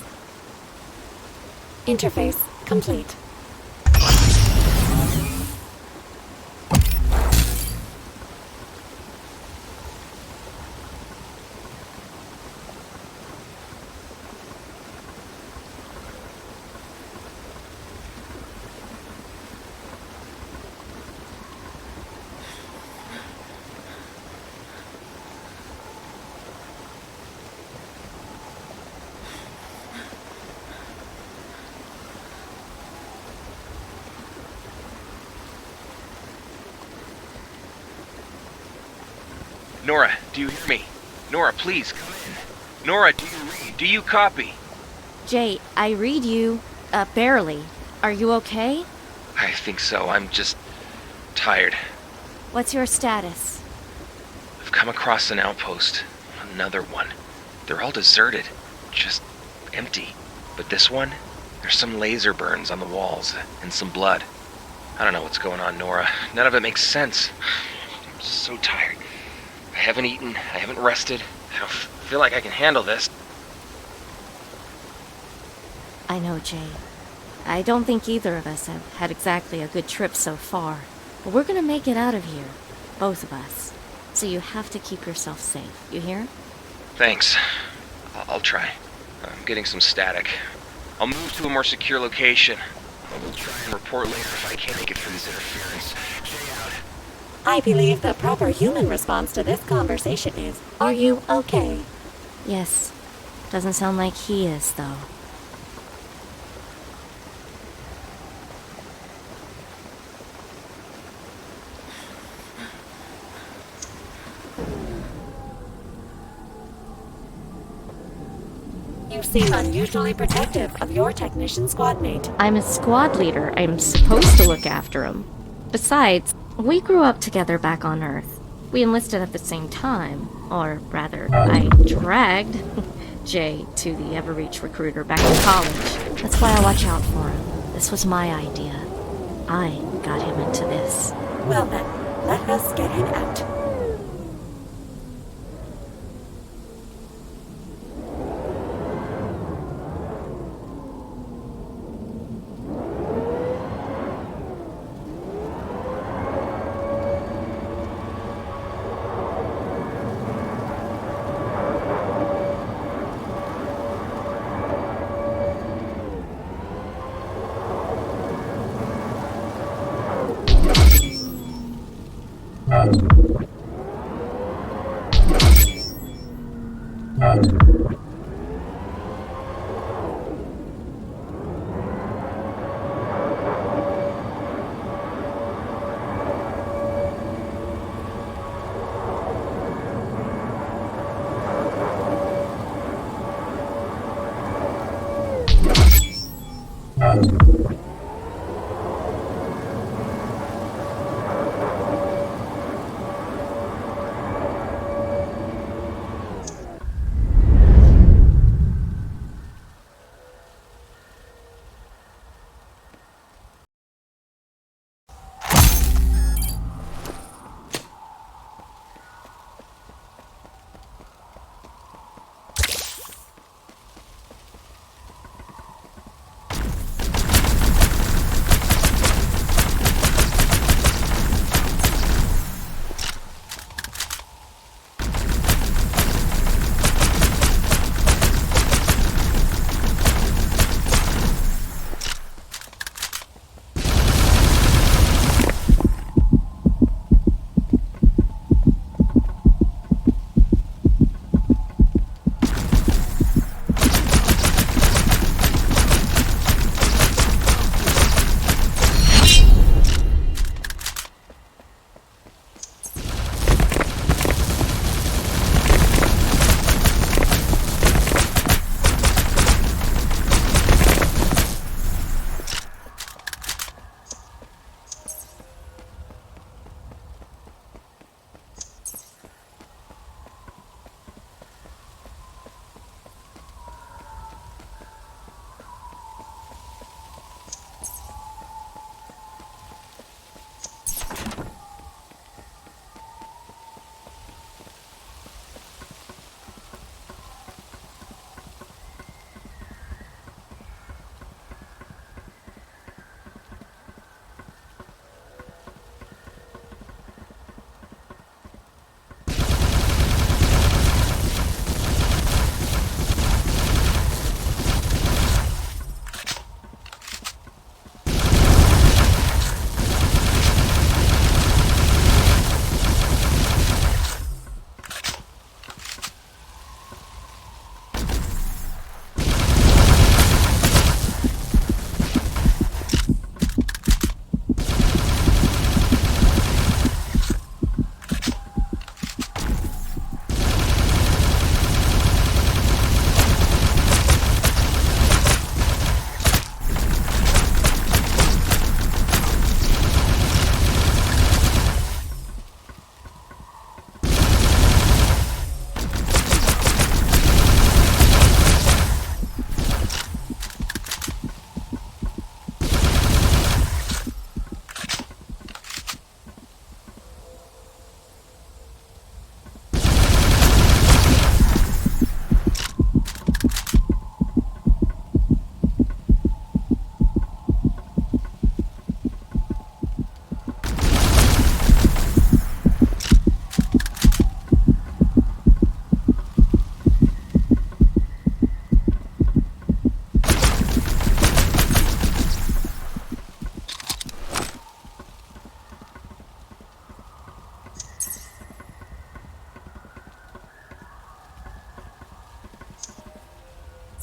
Interface complete. Nora, do you hear me? Nora, please, come in. Nora, do you read? Do you copy? Jay, I read you. Barely. Are you okay? I think so. I'm just tired. What's your status? I've come across an outpost. Another one. They're all deserted. Just empty. But this one? There's some laser burns on the walls and some blood. I don't know what's going on, Nora. None of it makes sense. I'm so tired. I haven't eaten. I haven't rested. I don't feel like I can handle this. I know, Jay. I don't think either of us have had exactly a good trip so far. But we're gonna make it out of here. Both of us. So you have to keep yourself safe. You hear? Thanks. I'll try. I'm getting some static. I'll move to a more secure location. I will try and report later if I can't make it through this interference. Jay out. I believe the proper human response to this conversation is, are you okay? Yes. Doesn't sound like he is, though. You seem unusually protective of your technician squad mate. I'm a squad leader. I'm supposed to look after him. Besides, we grew up together back on Earth. We enlisted at the same time. Or rather, I dragged Jay to the Everreach recruiter back in college. That's why I watch out for him. This was my idea. I got him into this. Well then, let us get him out.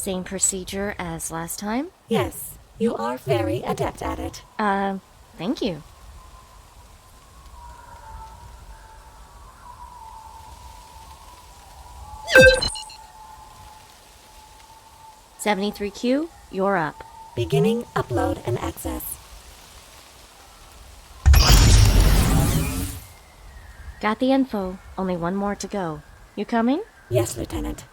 Same procedure as last time? Yes, you are very adept at it. Thank you. "73Q, you're up." Beginning upload and access. Got the info. Only one more to go. You coming? Yes, Lieutenant.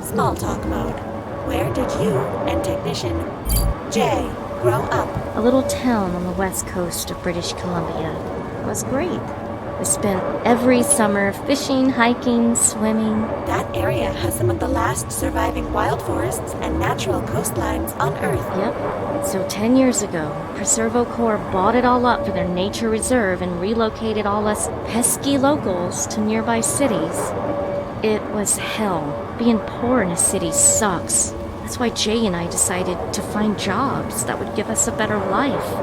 Small talk mode. Where did you and Technician J grow up? A little town on the west coast of British Columbia. It was great. We spent every summer fishing, hiking, swimming. That area has some of the last surviving wild forests and natural coastlines on Earth. Yep. So 10 years ago, Preservo Corps bought it all up for their nature reserve and relocated all us pesky locals to nearby cities. It was hell. Being poor in a city sucks. That's why Jay and I decided to find jobs that would give us a better life.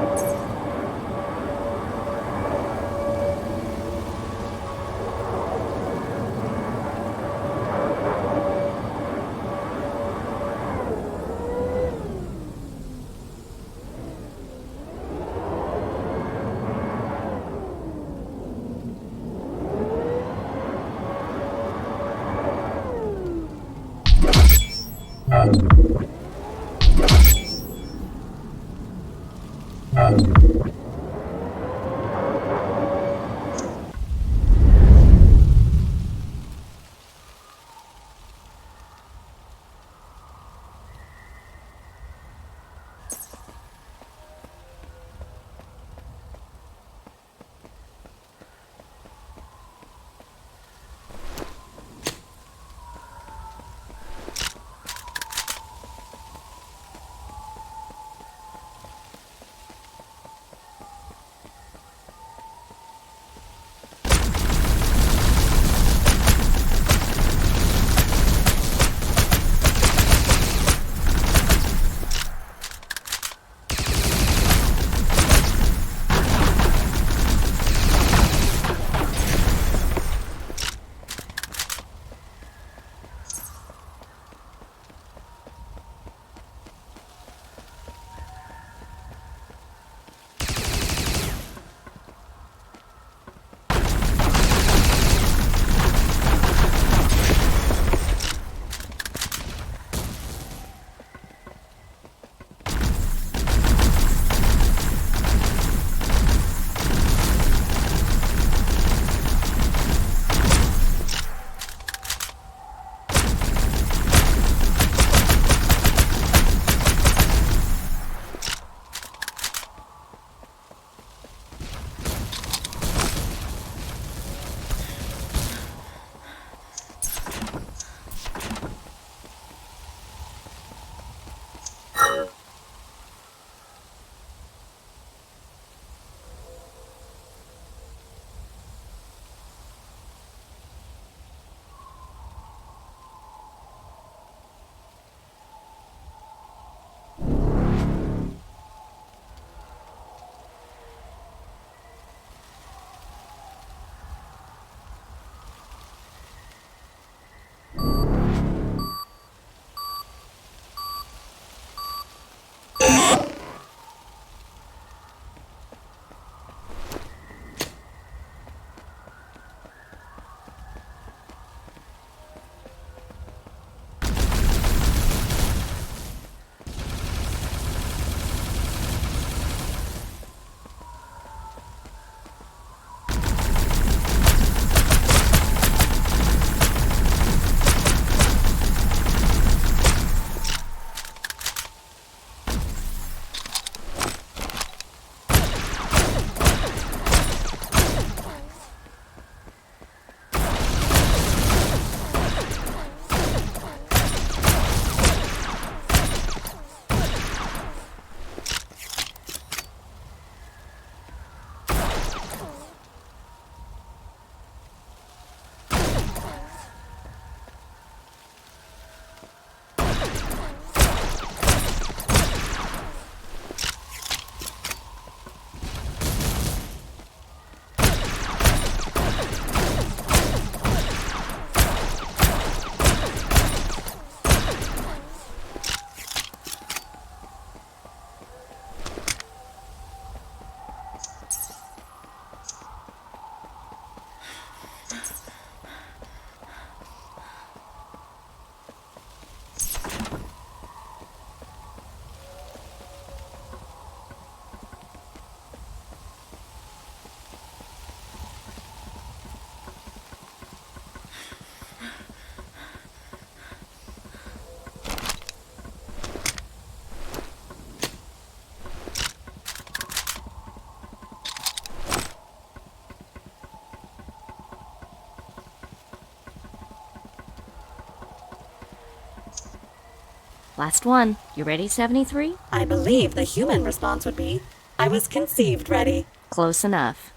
Last one. You ready, 73? I believe the human response would be, I was conceived ready. Close enough.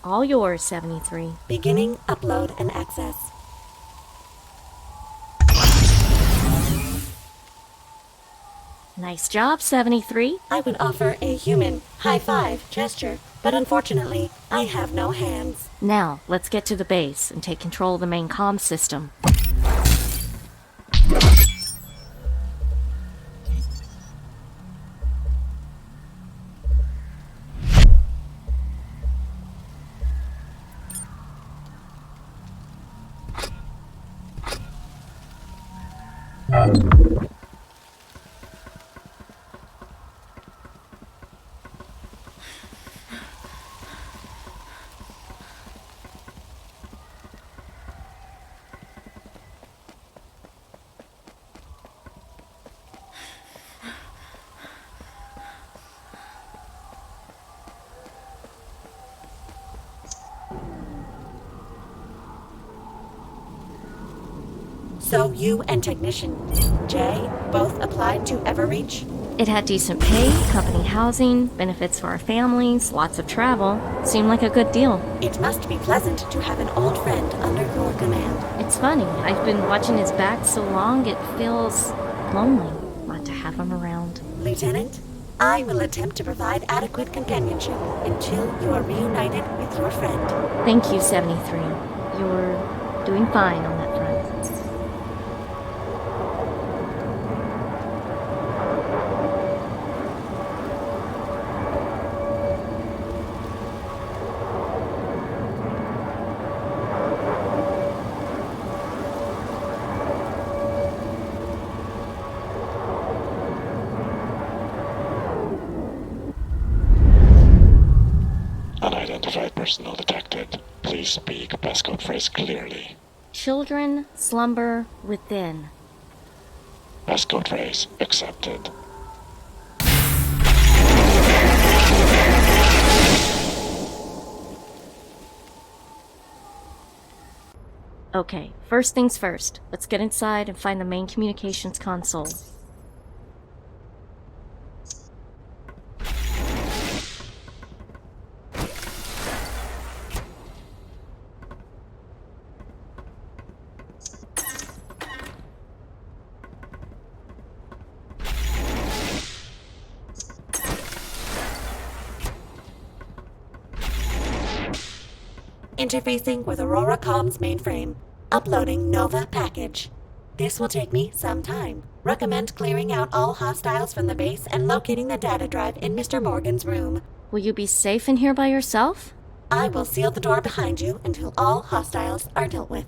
All yours, 73. Beginning upload and access. Nice job, 73. I would offer a human high five gesture, but unfortunately, I have no hands. Now, let's get to the base and take control of the main comm system. So you and Technician Jay both applied to Everreach? It had decent pay, company housing, benefits for our families, lots of travel. Seemed like a good deal. It must be pleasant to have an old friend under your command. It's funny, I've been watching his back so long it feels lonely not to have him around. Lieutenant, I will attempt to provide adequate companionship until you are reunited with your friend. Thank you, 73. You're doing fine on that front. Unidentified personnel detected. Please speak passcode phrase clearly. Children slumber within. Passcode phrase accepted. Okay, first things first. Let's get inside and find the main communications console. Interfacing with Aurora Comms mainframe. Uploading Nova package. This will take me some time. Recommend clearing out all hostiles from the base and locating the data drive in Mr. Morgan's room. Will you be safe in here by yourself? I will seal the door behind you until all hostiles are dealt with.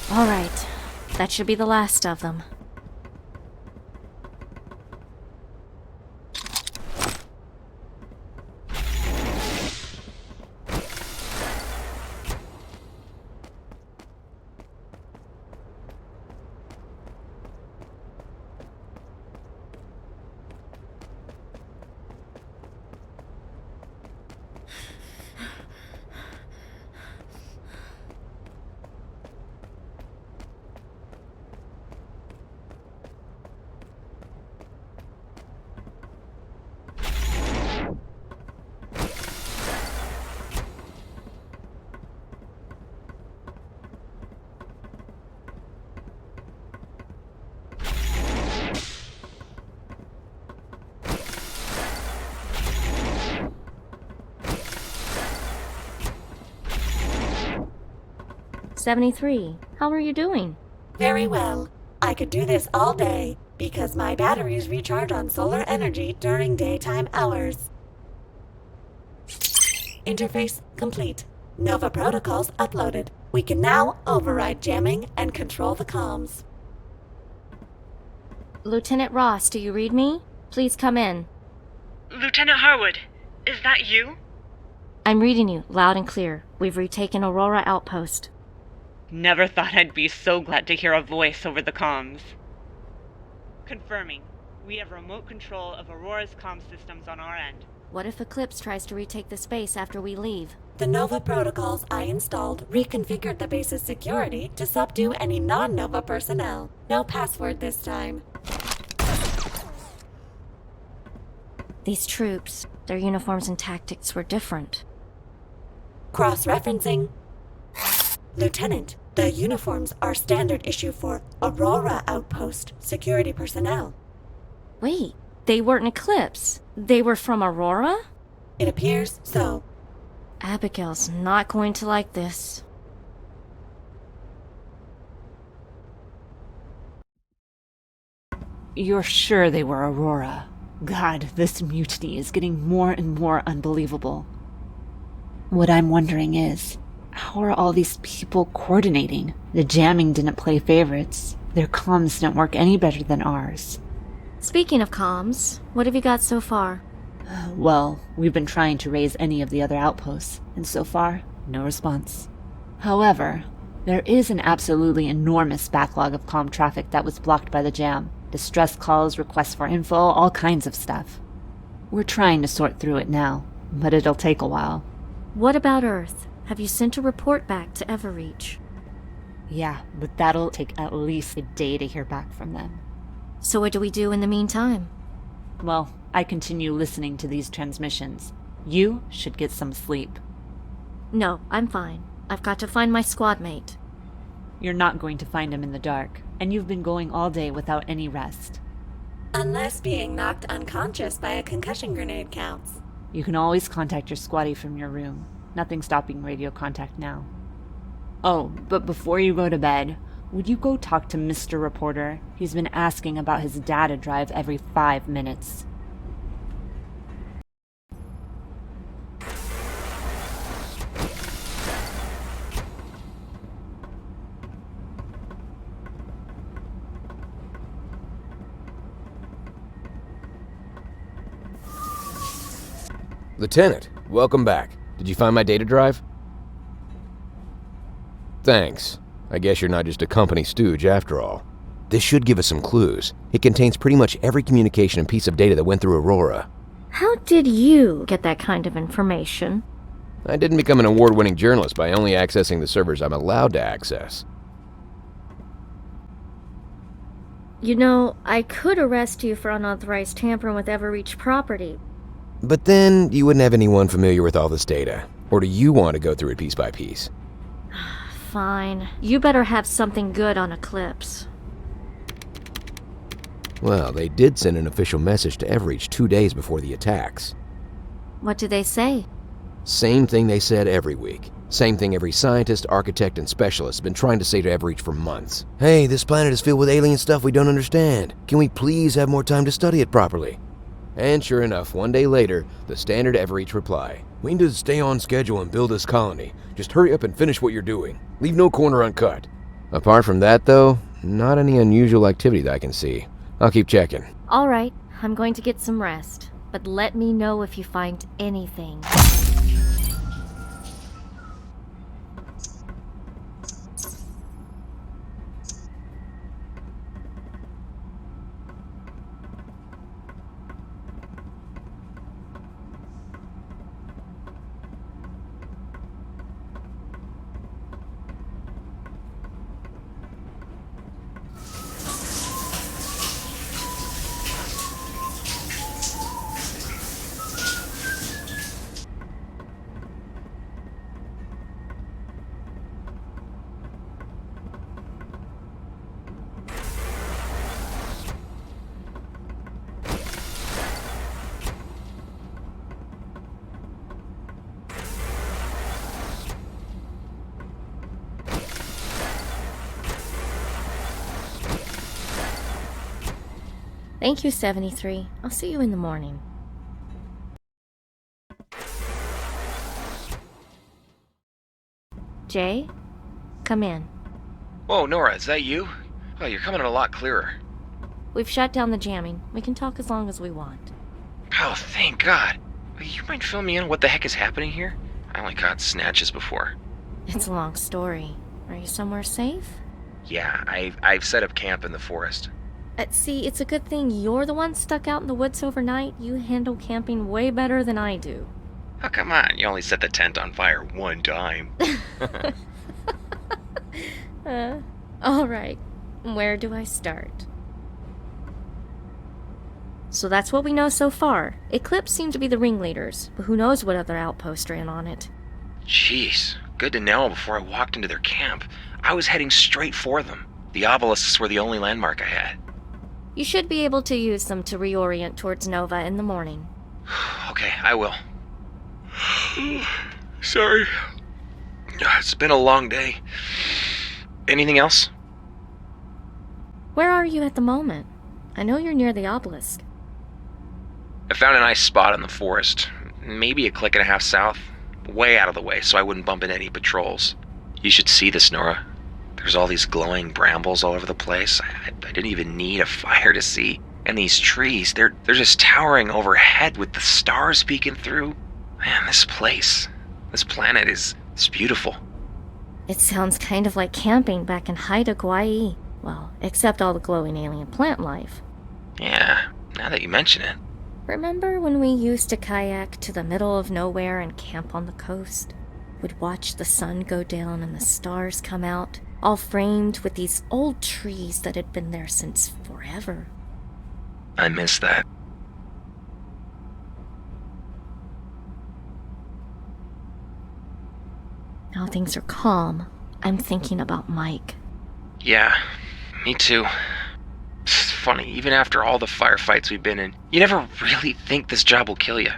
All right. That should be the last of them. "73. How are you doing?" Very well. I could do this all day because my batteries recharge on solar energy during daytime hours. Interface complete. Nova protocols uploaded. We can now override jamming and control the comms. Lieutenant Ross, do you read me? Please come in. Lieutenant Harwood, is that you? I'm reading you, loud and clear. We've retaken Aurora Outpost. Never thought I'd be so glad to hear a voice over the comms. Confirming. We have remote control of Aurora's comm systems on our end. What if Eclipse tries to retake the space after we leave? The Nova protocols I installed reconfigured the base's security to subdue any non-Nova personnel. No password this time. These troops, their uniforms and tactics were different. Cross-referencing. Lieutenant, the uniforms are standard issue for Aurora Outpost security personnel. Wait, they weren't Eclipse. They were from Aurora? It appears so. Abigail's not going to like this. You're sure they were Aurora? God, this mutiny is getting more and more unbelievable. What I'm wondering is, how are all these people coordinating? The jamming didn't play favorites. Their comms don't work any better than ours. Speaking of comms, what have you got so far? Well, we've been trying to raise any of the other outposts, and so far, no response. However, There is an absolutely enormous backlog of comm traffic that was blocked by the jam. Distress calls, requests for info, all kinds of stuff. We're trying to sort through it now, but it'll take a while. What about Earth? Have you sent a report back to Everreach? Yeah, but that'll take at least a day to hear back from them. So what do we do in the meantime? Well, I continue listening to these transmissions. You should get some sleep. No, I'm fine. I've got to find my squad mate. You're not going to find him in the dark, and you've been going all day without any rest. Unless being knocked unconscious by a concussion grenade counts. You can always contact your squatty from your room. Nothing stopping radio contact now. Oh, but before you go to bed, would you go talk to Mr. Reporter? He's been asking about his data drive every 5 minutes. Lieutenant, welcome back. Did you find my data drive? Thanks. I guess you're not just a company stooge after all. This should give us some clues. It contains pretty much every communication and piece of data that went through Aurora. How did you get that kind of information? I didn't become an award-winning journalist by only accessing the servers I'm allowed to access. You know, I could arrest you for unauthorized tampering with Everreach property. But then, you wouldn't have anyone familiar with all this data. Or do you want to go through it piece by piece? Fine. You better have something good on Eclipse. Well, they did send an official message to Everreach 2 days before the attacks. What do they say? Same thing they said every week. Same thing every scientist, architect, and specialist has been trying to say to Everreach for months. Hey, this planet is filled with alien stuff we don't understand. Can we please have more time to study it properly? And sure enough, 1 day later, the standard Everreach reply. We need to stay on schedule and build this colony. Just hurry up and finish what you're doing. Leave no corner uncut. Apart from that, though, not any unusual activity that I can see. I'll keep checking. All right, I'm going to get some rest. But let me know if you find anything. Thank you, 73. I'll see you in the morning. Jay? Come in. Whoa, Nora, is that you? Oh, you're coming in a lot clearer. We've shut down the jamming. We can talk as long as we want. Oh, thank God. You mind filling me in on what the heck is happening here? I only caught snatches before. It's a long story. Are you somewhere safe? Yeah, I've set up camp in the forest. See, it's a good thing you're the one stuck out in the woods overnight. You handle camping way better than I do. Oh, come on. You only set the tent on fire one time. All right. Where do I start? So that's what we know so far. Eclipse seem to be the ringleaders, but who knows what other outpost ran on it. Jeez, good to know before I walked into their camp. I was heading straight for them. The obelisks were the only landmark I had. You should be able to use them to reorient towards Nova in the morning. Okay, I will. Sorry. It's been a long day. Anything else? Where are you at the moment? I know you're near the obelisk. I found a nice spot in the forest. Maybe a click and a half south. Way out of the way so I wouldn't bump into any patrols. You should see this, Nora. There's all these glowing brambles all over the place. I didn't even need a fire to see. And these trees, they're just towering overhead with the stars peeking through. Man, this place, this planet is beautiful. It sounds kind of like camping back in Haida, Hawaii. Well, except all the glowing alien plant life. Yeah, now that you mention it. Remember when we used to kayak to the middle of nowhere and camp on the coast? Would watch the sun go down and the stars come out, all framed with these old trees that had been there since forever. I miss that. Now things are calm. I'm thinking about Mike. Yeah, me too. It's funny, even after all the firefights we've been in, you never really think this job will kill you.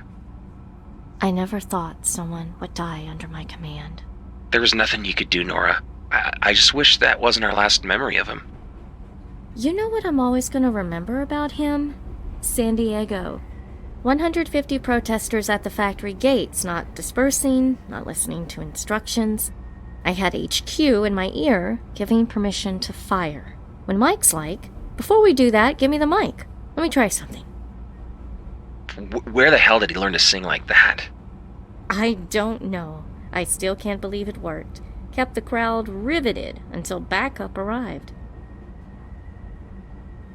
I never thought someone would die under my command. There was nothing you could do, Nora. I just wish that wasn't our last memory of him. You know what I'm always going to remember about him? San Diego. 150 protesters at the factory gates, not dispersing, not listening to instructions. I had HQ in my ear, giving permission to fire. When Mike's like, "Before we do that, give me the mic. Let me try something." Where the hell did he learn to sing like that? I don't know. I still can't believe it worked. Kept the crowd riveted until backup arrived.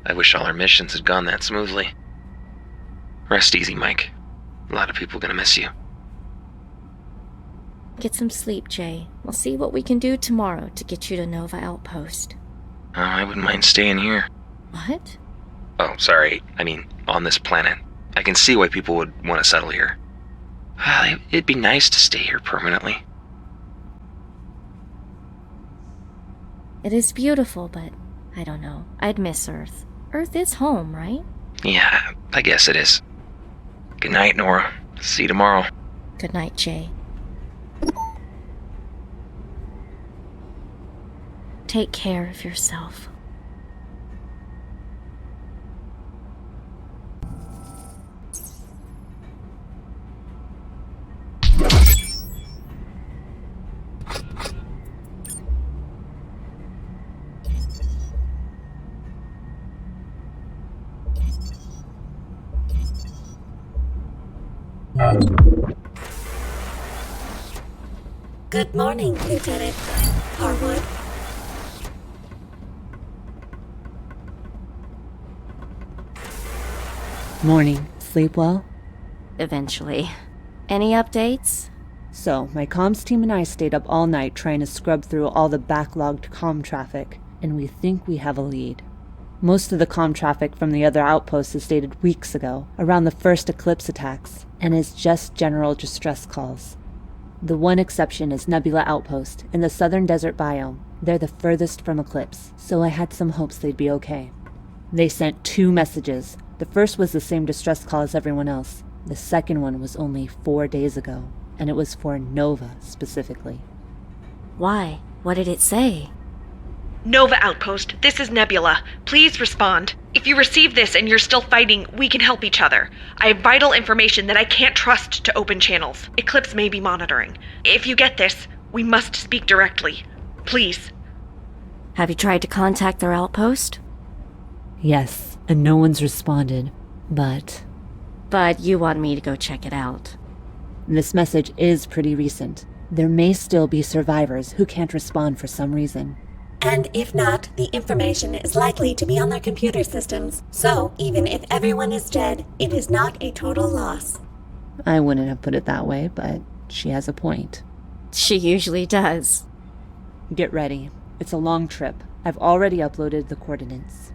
I wish all our missions had gone that smoothly. Rest easy, Mike. A lot of people are gonna miss you. Get some sleep, Jay. We'll see what we can do tomorrow to get you to Nova Outpost. Oh, I wouldn't mind staying here. What? Oh, sorry. I mean, on this planet. I can see why people would want to settle here. It'd be nice to stay here permanently. It is beautiful, but I don't know. I'd miss Earth. Earth is home, right? Yeah, I guess it is. Good night, Nora. See you tomorrow. Good night, Jay. Take care of yourself. Good morning, Lieutenant Harwood. Morning. Sleep well? Eventually. Any updates? So, my comms team and I stayed up all night trying to scrub through all the backlogged comm traffic, and we think we have a lead. Most of the comm traffic from the other outposts is dated weeks ago, around the first Eclipse attacks, and is just general distress calls. The one exception is Nebula Outpost, in the southern desert biome. They're the furthest from Eclipse, so I had some hopes they'd be okay. They sent 2 messages. The first was the same distress call as everyone else. The second one was only 4 days ago, and it was for Nova specifically. Why? What did it say? Nova Outpost, this is Nebula. Please respond. If you receive this and you're still fighting, we can help each other. I have vital information that I can't trust to open channels. Eclipse may be monitoring. If you get this, we must speak directly. Please. Have you tried to contact their outpost? Yes, and no one's responded, but you want me to go check it out. This message is pretty recent. There may still be survivors who can't respond for some reason. And if not, the information is likely to be on their computer systems. So, even if everyone is dead, it is not a total loss. I wouldn't have put it that way, but she has a point. She usually does. Get ready. It's a long trip. I've already uploaded the coordinates.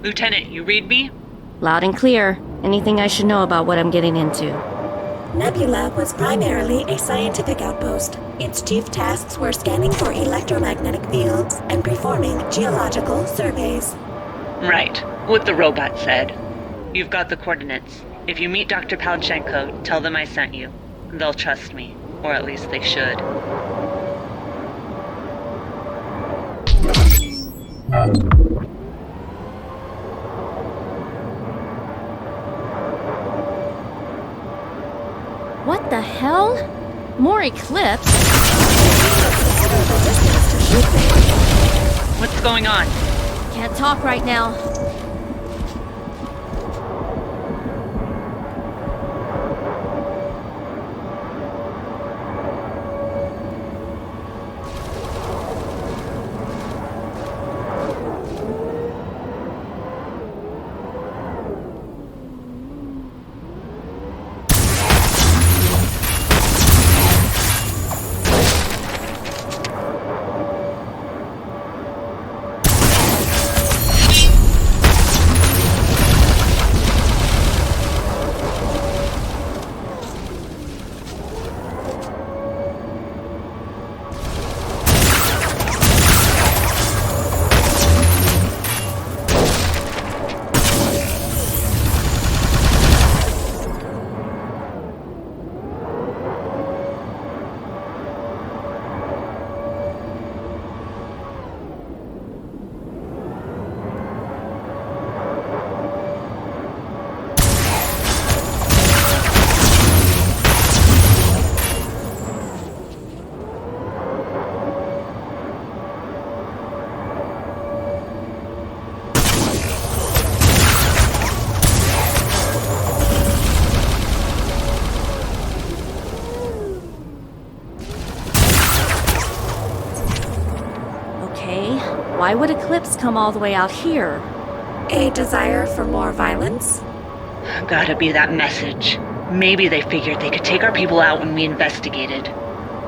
Lieutenant, you read me? Loud and clear. Anything I should know about what I'm getting into? Nebula was primarily a scientific outpost. Its chief tasks were scanning for electromagnetic fields and performing geological surveys. Right. What the robot said. You've got the coordinates. If you meet Dr. Palchenko, tell them I sent you. They'll trust me. Or at least they should. What the hell? More More eclipse? What's going on? Can't talk right now. Why would Eclipse come all the way out here? A desire for more violence? Gotta be that message. Maybe they figured they could take our people out when we investigated.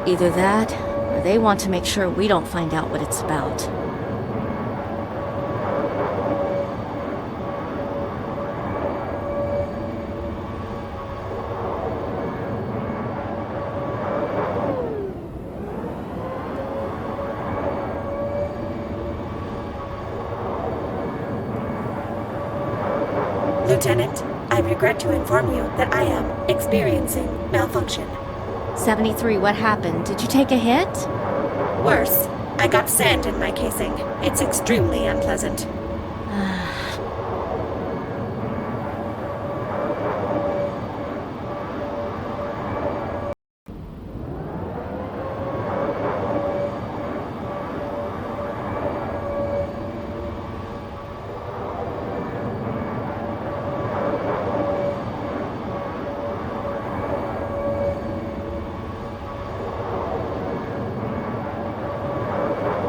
Either that, or they want to make sure we don't find out what it's about. Lieutenant, I regret to inform you that I am experiencing malfunction. 73, what happened? Did you take a hit? Worse, I got sand in my casing. It's extremely unpleasant.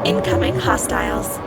Incoming hostiles.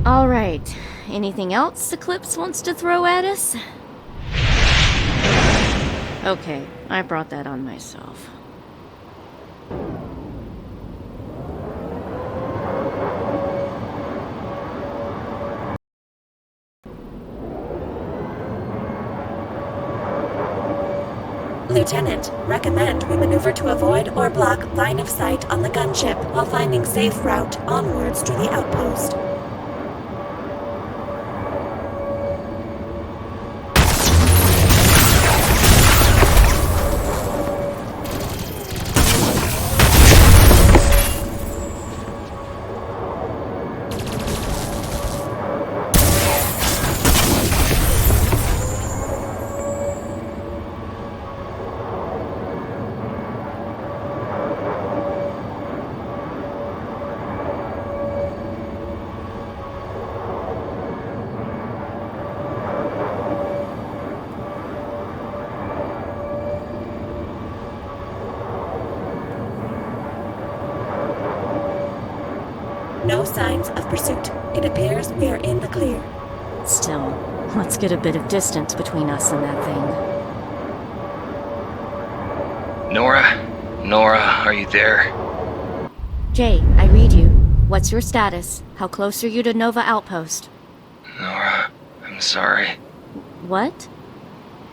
All right. Anything else Eclipse wants to throw at us? Okay, I brought that on myself. Lieutenant, recommend we maneuver to avoid or block line of sight on the gunship while finding safe route onwards to the outpost. No signs of pursuit. It appears we are in the clear. Still, let's get a bit of distance between us and that thing. Nora, are you there? Jay, I read you. What's your status? How close are you to Nova Outpost? Nora, I'm sorry. What?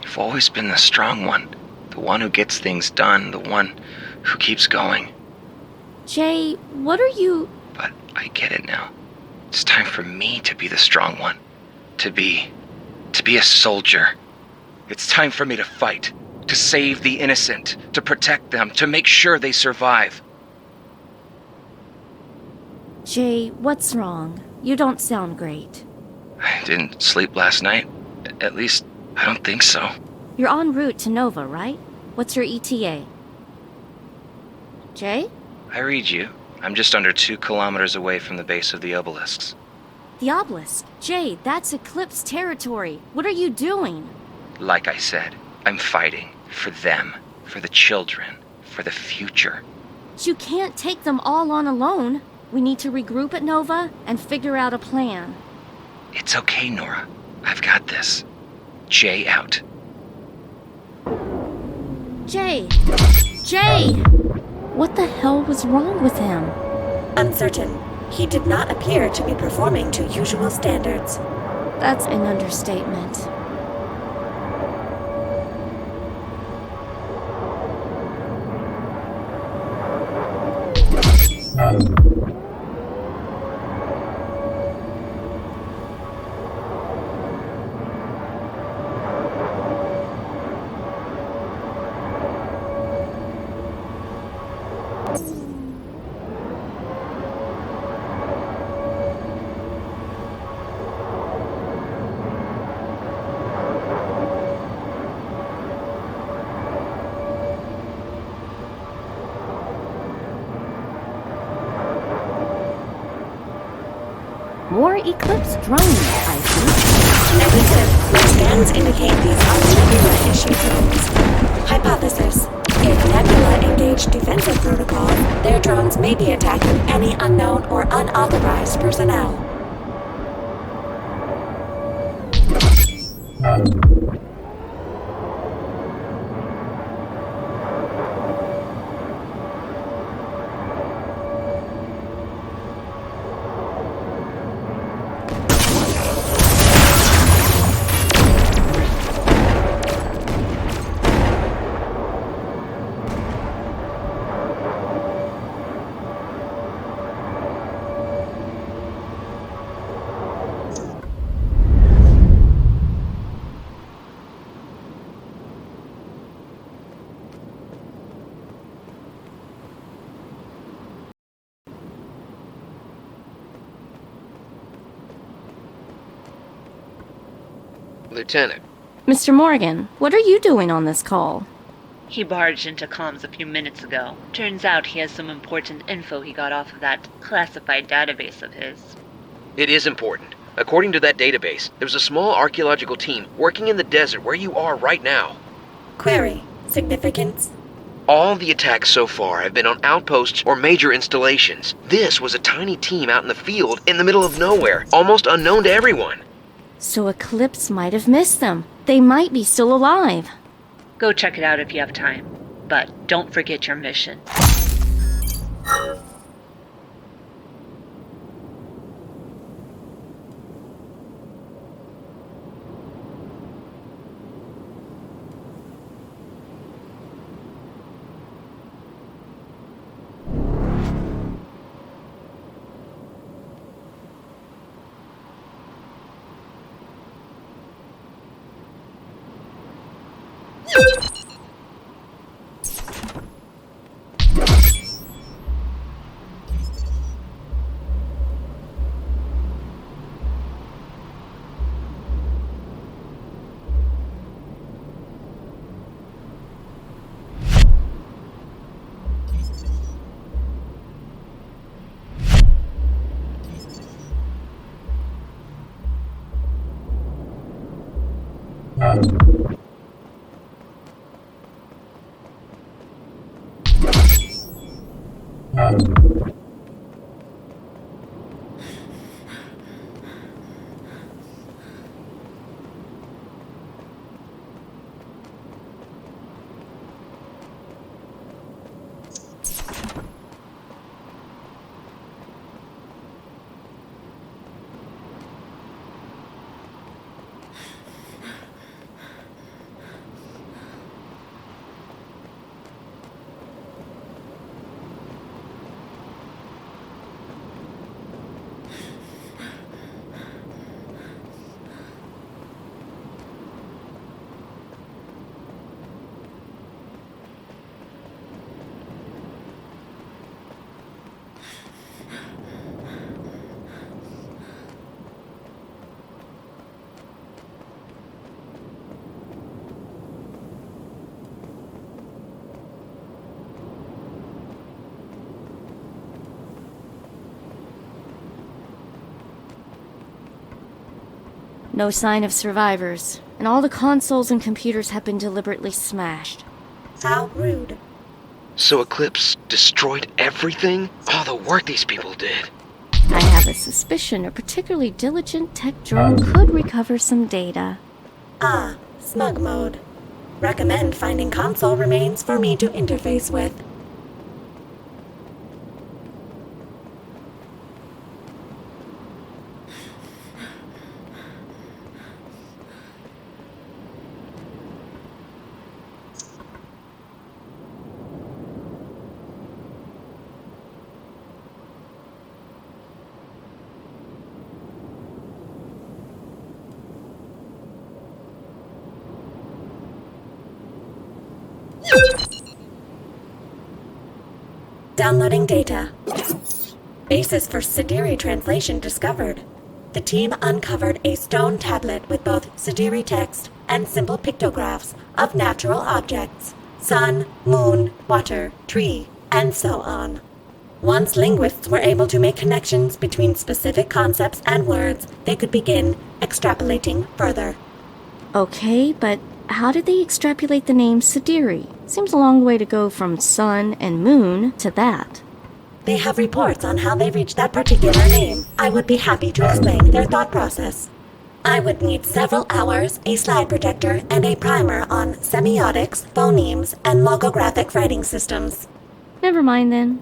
You've always been the strong one. The one who gets things done. The one who keeps going. Jay, what are you... But I get it now. It's time for me to be the strong one. To be a soldier. It's time for me to fight. To save the innocent. To protect them. To make sure they survive. Jay, what's wrong? You don't sound great. I didn't sleep last night. At least, I don't think so. You're en route to Nova, right? What's your ETA? Jay? I read you. I'm just under 2 kilometers away from the base of the obelisks. The obelisk? Jay, that's Eclipse territory. What are you doing? Like I said, I'm fighting. For them. For the children. For the future. You can't take them all on alone. We need to regroup at Nova and figure out a plan. It's okay, Nora. I've got this. Jay out. Jay! Jay! What the hell was wrong with him? Uncertain. He did not appear to be performing to usual standards. That's an understatement. More Eclipse drones, I see. Negative. My scans indicate these are Nebula-issued drones. Hypothesis. If Nebula engaged defensive protocols, their drones may be attacking any unknown or unauthorized personnel. Lieutenant. Mr. Morgan, what are you doing on this call? He barged into comms a few minutes ago. Turns out he has some important info he got off of that classified database of his. It is important. According to that database, there's a small archaeological team working in the desert where you are right now. Query. Significance? All the attacks so far have been on outposts or major installations. This was a tiny team out in the field in the middle of nowhere, almost unknown to everyone. So Eclipse might have missed them. They might be still alive. Go check it out if you have time. But don't forget your mission. No sign of survivors, and all the consoles and computers have been deliberately smashed. How rude. So Eclipse destroyed everything? All the work these people did. I have a suspicion a particularly diligent tech drone could recover some data. Ah, smug mode. Recommend finding console remains for me to interface with. Downloading data. Basis for Sidiri translation discovered. The team uncovered a stone tablet with both Sidiri text and simple pictographs of natural objects. Sun, moon, water, tree, and so on. Once linguists were able to make connections between specific concepts and words, they could begin extrapolating further. Okay, but how did they extrapolate the name Sidiri? Seems a long way to go from sun and moon to that. They have reports on how they reached that particular name. I would be happy to explain their thought process. I would need several hours, a slide projector, and a primer on semiotics, phonemes, and logographic writing systems. Never mind then.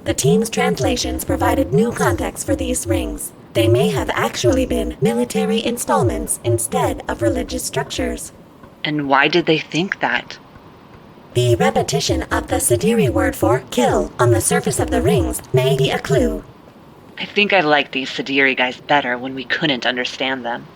The team's translations provided new context for these rings. They may have actually been military installments instead of religious structures. And why did they think that? The repetition of the Sidiri word for kill on the surface of the rings may be a clue. I think I liked these Sidiri guys better when we couldn't understand them.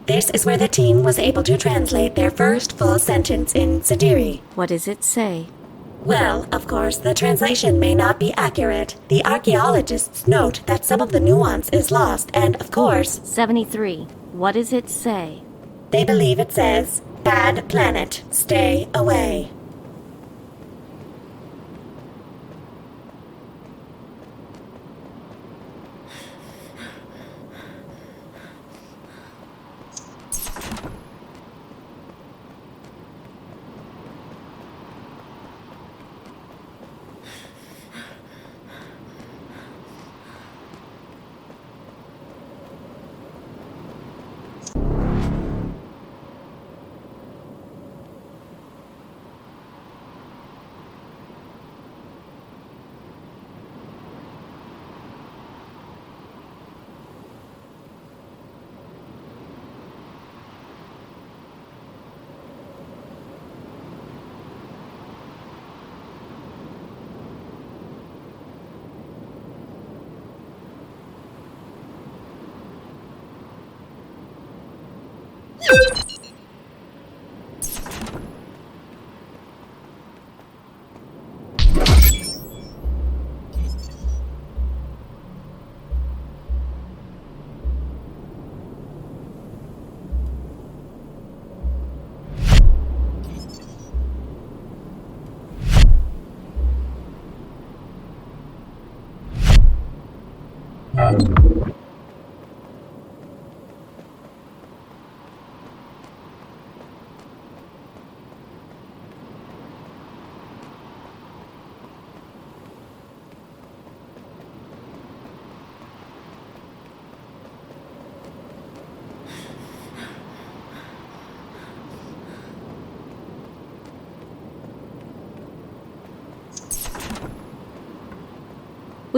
This is where the team was able to translate their first full sentence in Sidiri. What does it say? Well, of course, the translation may not be accurate. The archaeologists note that some of the nuance is lost, and of course... 73. What does it say? They believe it says, "Bad planet, stay away."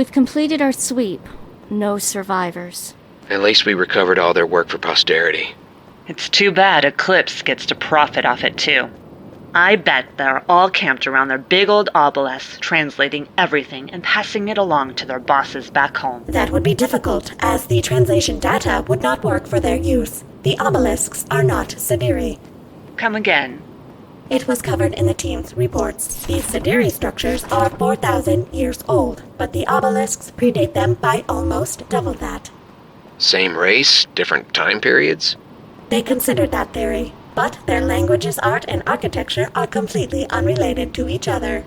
We've completed our sweep. No survivors. At least we recovered all their work for posterity. It's too bad Eclipse gets to profit off it too. I bet they're all camped around their big old obelisks, translating everything and passing it along to their bosses back home. That would be difficult, as the translation data would not work for their use. The obelisks are not Sidiri. Come again. It was covered in the team's reports. These Sidiri structures are 4,000 years old, but the obelisks predate them by almost double that. Same race, different time periods? They considered that theory, but their languages, art, and architecture are completely unrelated to each other.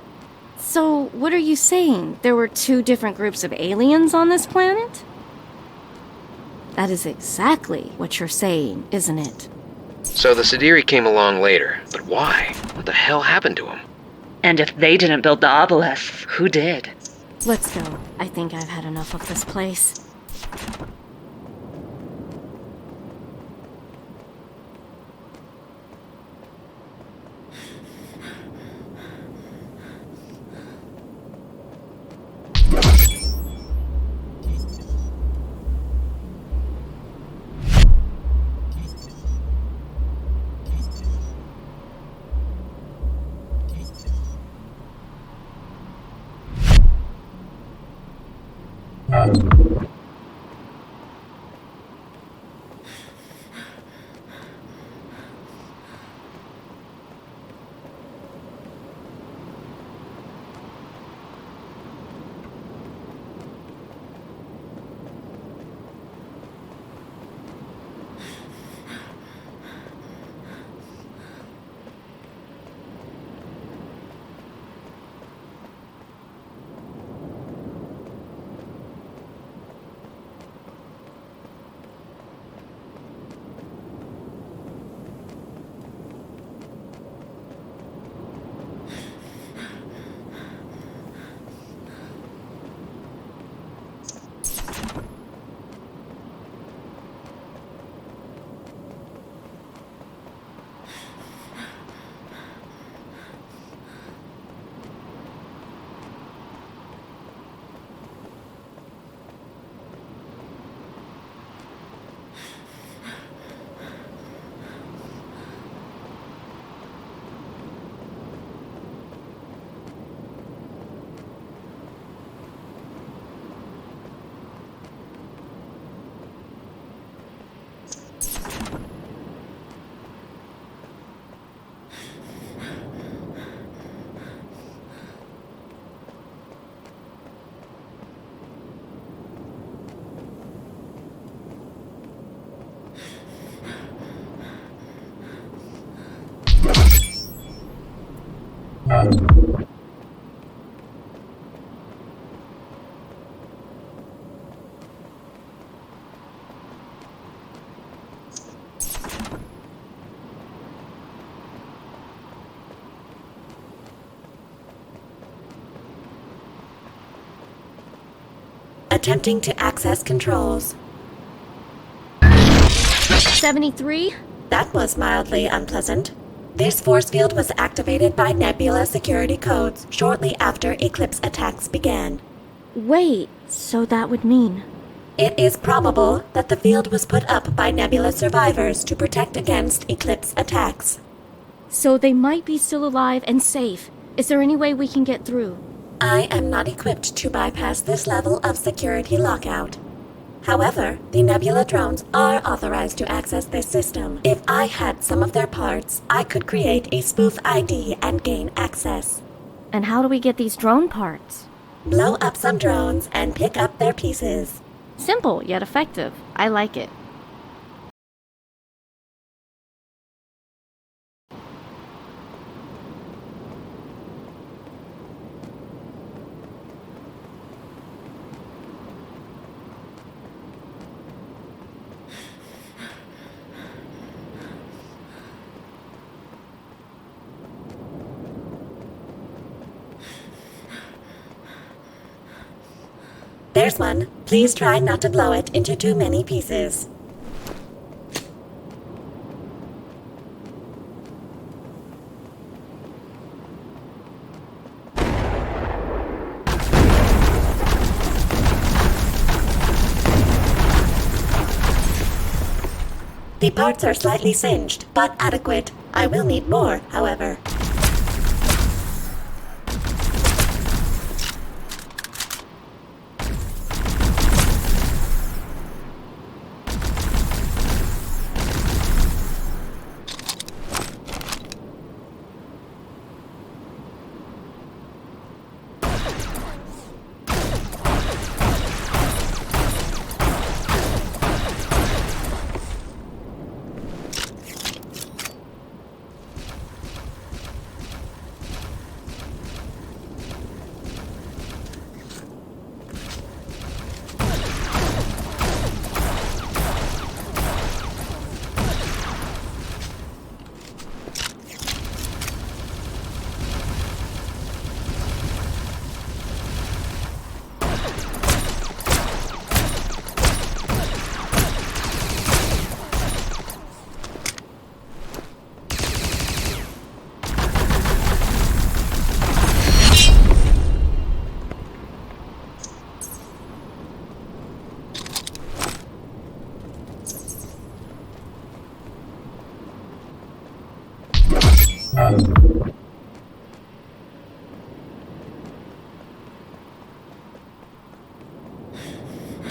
So, what are you saying? There were two different groups of aliens on this planet? That is exactly what you're saying, isn't it? So the Sidiri came along later, but why? What the hell happened to them? And if they didn't build the obelisks, who did? Let's go. I think I've had enough of this place. Attempting to access controls. 73? That was mildly unpleasant. This force field was activated by Nebula security codes shortly after Eclipse attacks began. Wait, so that would mean... It is probable that the field was put up by Nebula survivors to protect against Eclipse attacks. So they might be still alive and safe. Is there any way we can get through? I am not equipped to bypass this level of security lockout. However, the Nebula drones are authorized to access this system. If I had some of their parts, I could create a spoof ID and gain access. And how do we get these drone parts? Blow up some drones and pick up their pieces. Simple, yet effective. I like it. There's one. Please try not to blow it into too many pieces. The parts are slightly singed, but adequate. I will need more, however.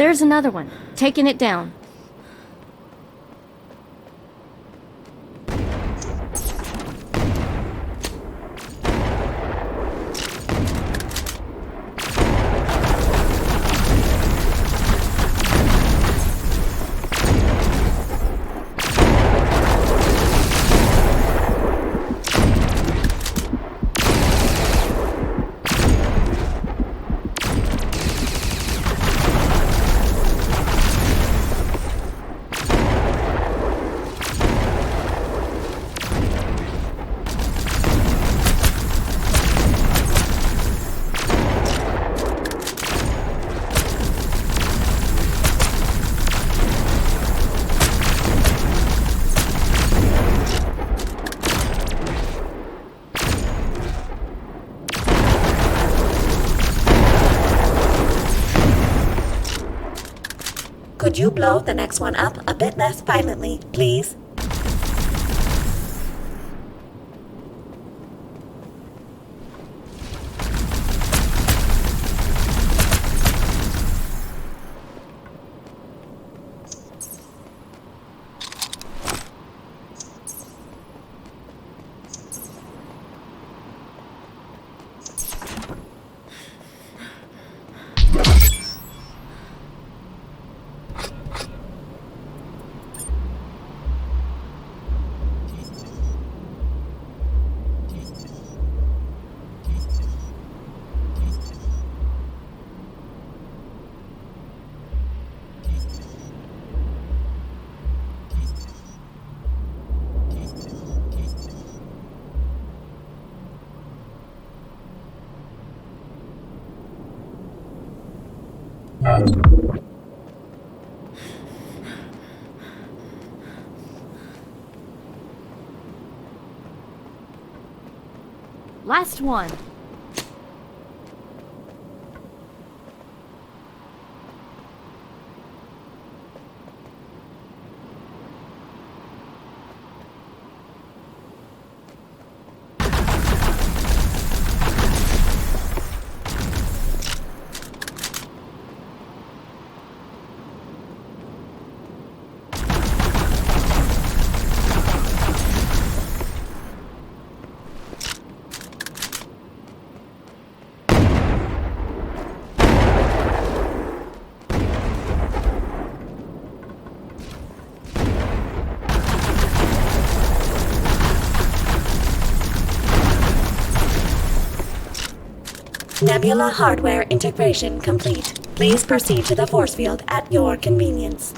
There's another one. Taking it down. Could you blow the next one up a bit less violently, please? Last one. Nebula hardware integration complete. Please proceed to the force field at your convenience.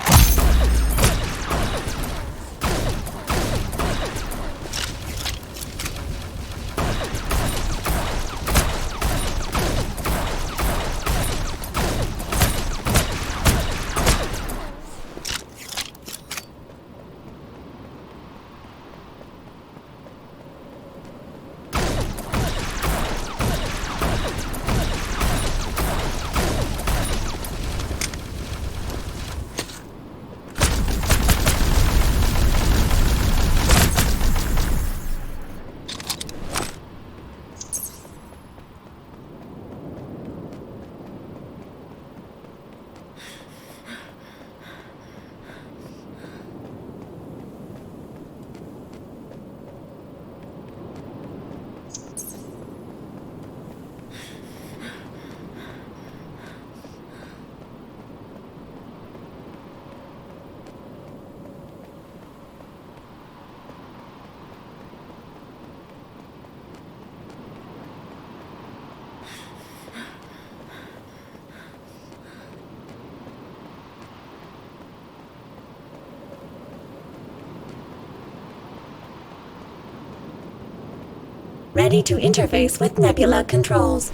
Ready to interface with Nebula controls.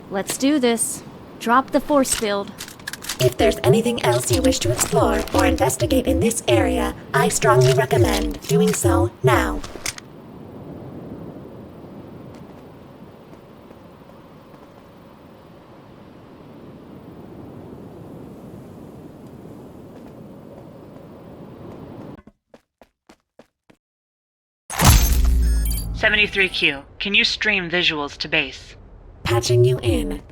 Let's do this. Drop the force field. If there's anything else you wish to explore or investigate in this area, I strongly recommend doing so now. "73Q, can you stream visuals to base?" Patching you in.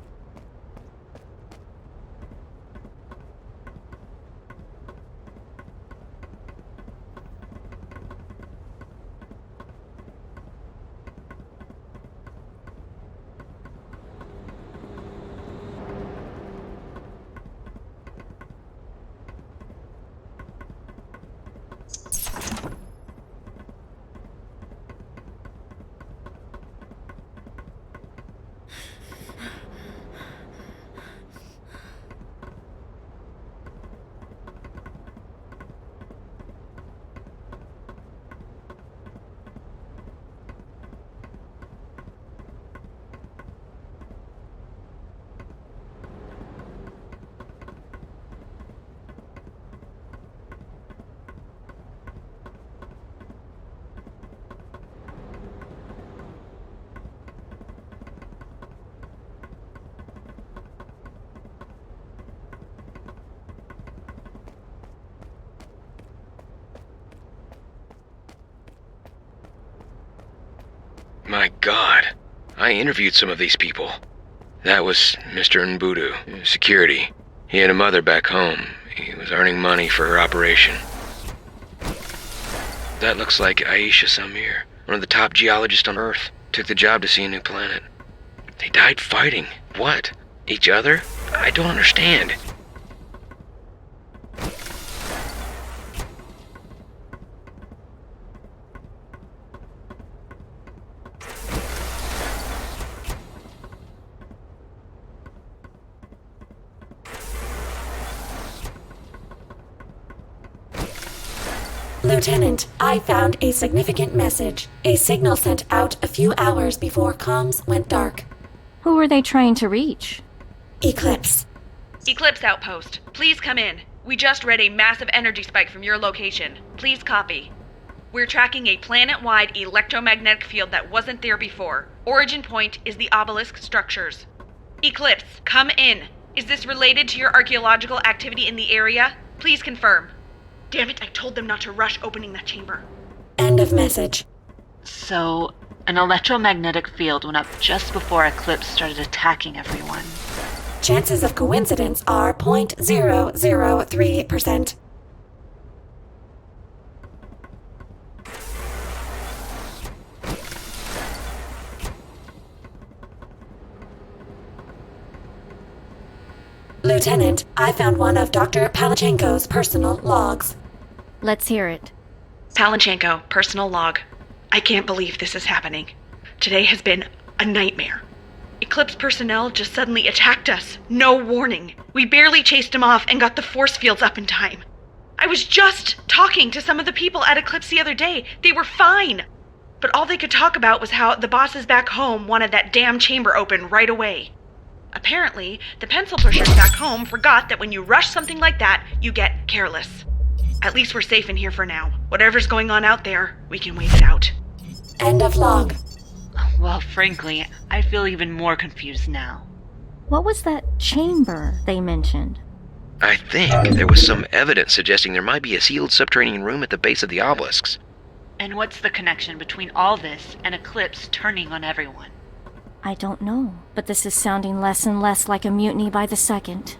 My God, I interviewed some of these people. That was Mr. Nbudu, security. He had a mother back home. He was earning money for her operation. That looks like Aisha Samir, one of the top geologists on Earth. Took the job to see a new planet. They died fighting. What? Each other? I don't understand. Lieutenant, I found a significant message. A signal sent out a few hours before comms went dark. Who were they trying to reach? Eclipse. Eclipse Outpost, please come in. We just read a massive energy spike from your location. Please copy. We're tracking a planet-wide electromagnetic field that wasn't there before. Origin point is the obelisk structures. Eclipse, come in. Is this related to your archaeological activity in the area? Please confirm. Damn it, I told them not to rush opening that chamber. End of message. So, an electromagnetic field went up just before Eclipse started attacking everyone. Chances of coincidence are 0.003%. Lieutenant, I found one of Dr. Palachenko's personal logs. Let's hear it. Palanchenko, personal log. I can't believe this is happening. Today has been a nightmare. Eclipse personnel just suddenly attacked us. No warning. We barely chased them off and got the force fields up in time. I was just talking to some of the people at Eclipse the other day. They were fine. But all they could talk about was how the bosses back home wanted that damn chamber open right away. Apparently, the pencil pushers back home forgot that when you rush something like that, you get careless. At least we're safe in here for now. Whatever's going on out there, we can wait it out. End of log. Well, frankly, I feel even more confused now. What was that chamber they mentioned? I think there was some evidence suggesting there might be a sealed subterranean room at the base of the obelisks. And what's the connection between all this and Eclipse turning on everyone? I don't know, but this is sounding less and less like a mutiny by the second.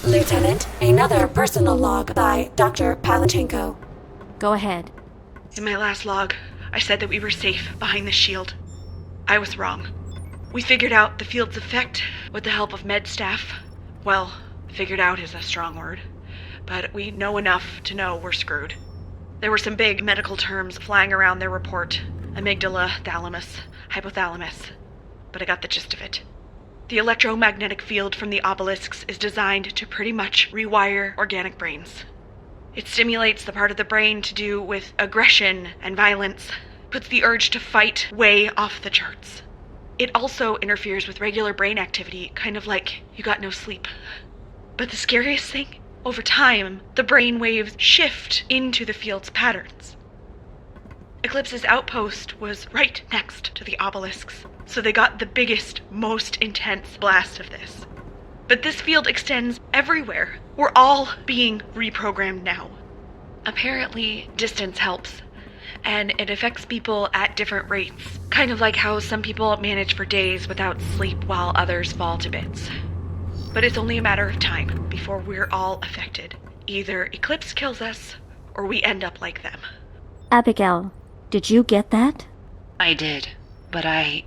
Lieutenant, another personal log by Dr. Palachenko. Go ahead. In my last log, I said that we were safe behind the shield. I was wrong. We figured out the field's effect with the help of med staff. Well, figured out is a strong word, but we know enough to know we're screwed. There were some big medical terms flying around their report. Amygdala, thalamus, hypothalamus. But I got the gist of it. The electromagnetic field from the obelisks is designed to pretty much rewire organic brains. It stimulates the part of the brain to do with aggression and violence, puts the urge to fight way off the charts. It also interferes with regular brain activity, kind of like you got no sleep. But the scariest thing? Over time, the brain waves shift into the field's patterns. Eclipse's outpost was right next to the obelisks, so they got the biggest, most intense blast of this. But this field extends everywhere. We're all being reprogrammed now. Apparently, distance helps, and it affects people at different rates, kind of like how some people manage for days without sleep while others fall to bits. But it's only a matter of time before we're all affected. Either Eclipse kills us, or we end up like them. Abigail, did you get that? I did, but I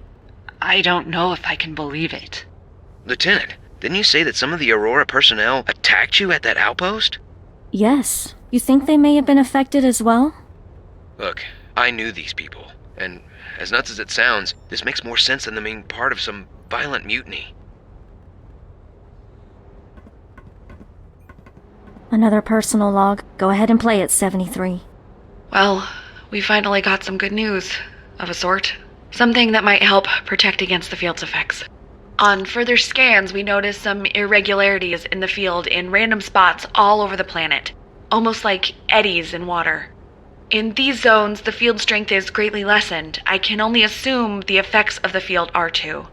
don't know if I can believe it. Lieutenant, didn't you say that some of the Aurora personnel attacked you at that outpost? Yes. You think they may have been affected as well? Look, I knew these people, and as nuts as it sounds, this makes more sense than them being part of some violent mutiny. Another personal log. Go ahead and play it, 73. Well, we finally got some good news, of a sort. Something that might help protect against the field's effects. On further scans, we noticed some irregularities in the field in random spots all over the planet, almost like eddies in water. In these zones, the field strength is greatly lessened. I can only assume the effects of the field are too.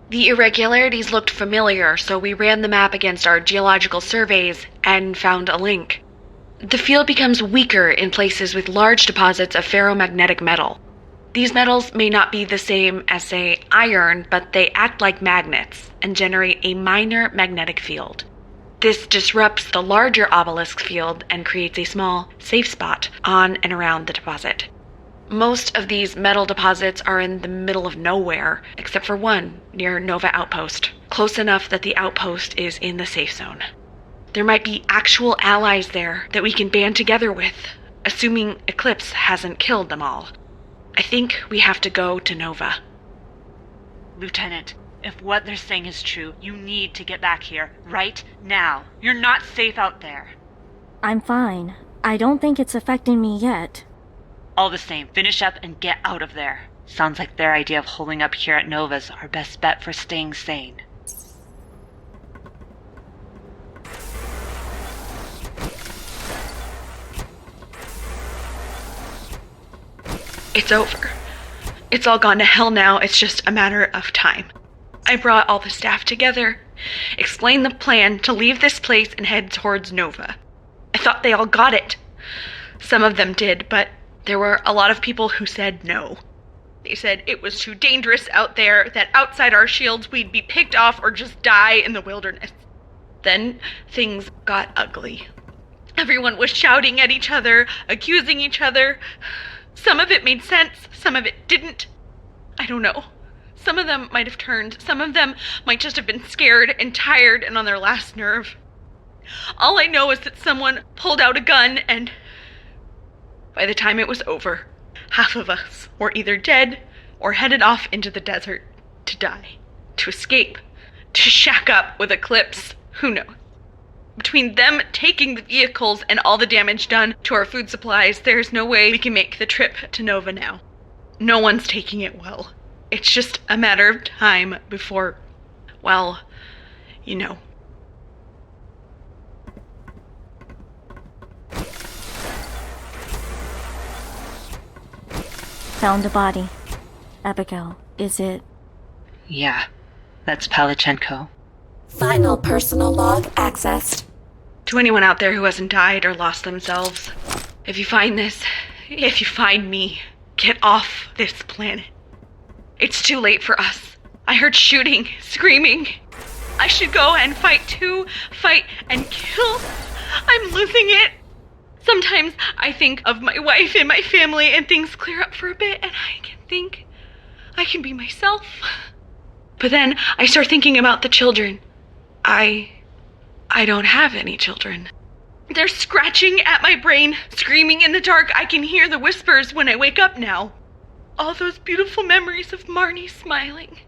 The irregularities looked familiar, so we ran the map against our geological surveys and found a link. The field becomes weaker in places with large deposits of ferromagnetic metal. These metals may not be the same as, say, iron, but they act like magnets and generate a minor magnetic field. This disrupts the larger obelisk field and creates a small, safe spot on and around the deposit. Most of these metal deposits are in the middle of nowhere, except for one near Nova Outpost, close enough that the outpost is in the safe zone. There might be actual allies there that we can band together with, assuming Eclipse hasn't killed them all. I think we have to go to Nova. Lieutenant, if what they're saying is true, you need to get back here, right now. You're not safe out there. I'm fine. I don't think it's affecting me yet. All the same, finish up and get out of there. Sounds like their idea of holding up here at Nova's our best bet for staying sane. It's over. It's all gone to hell now. It's just a matter of time. I brought all the staff together, explained the plan to leave this place and head towards Nova. I thought they all got it. Some of them did, but there were a lot of people who said no. They said it was too dangerous out there, that outside our shields we'd be picked off or just die in the wilderness. Then things got ugly. Everyone was shouting at each other, accusing each other. Some of it made sense, some of it didn't. I don't know. Some of them might have turned. Some of them might just have been scared and tired and on their last nerve. All I know is that someone pulled out a gun and by the time it was over, half of us were either dead or headed off into the desert to die, to escape, to shack up with Eclipse. Who knows? Between them taking the vehicles and all the damage done to our food supplies, there's no way we can make the trip to Nova now. No one's taking it well. It's just a matter of time before, well, you know. Found a body. Abigail, is it? Yeah, that's Palachenko. Final personal log accessed. To anyone out there who hasn't died or lost themselves, if you find this, if you find me, get off this planet. It's too late for us. I heard shooting, screaming. I should go and fight too, fight and kill. I'm losing it. Sometimes I think of my wife and my family and things clear up for a bit and I can think I can be myself. But then I start thinking about the children. I don't have any children. They're scratching at my brain, screaming in the dark. I can hear the whispers when I wake up now. All those beautiful memories of Marnie smiling.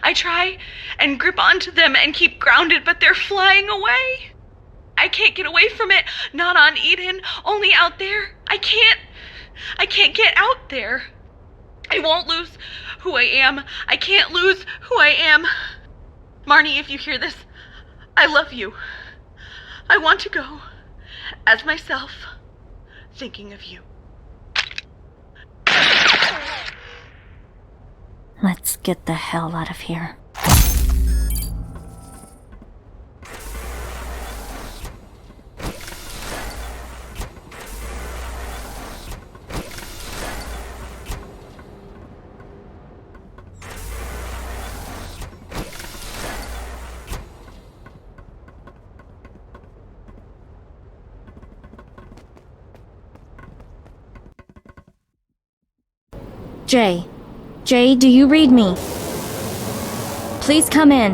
I try and grip onto them and keep grounded, but they're flying away. I can't get away from it. Not on Eden, only out there. I can't get out there. I won't lose who I am. I can't lose who I am. Marnie, if you hear this, I love you. I want to go as myself, thinking of you. Let's get the hell out of here. Jay, do you read me? Please come in.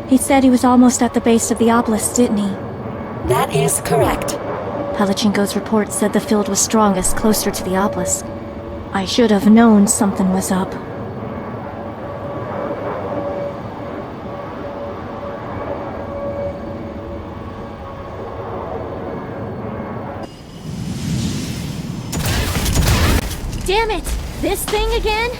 He said he was almost at the base of the obelisk, didn't he? That is correct. Palachenko's report said the field was strongest closer to the obelisk. I should have known something was up. Damn it! This thing again?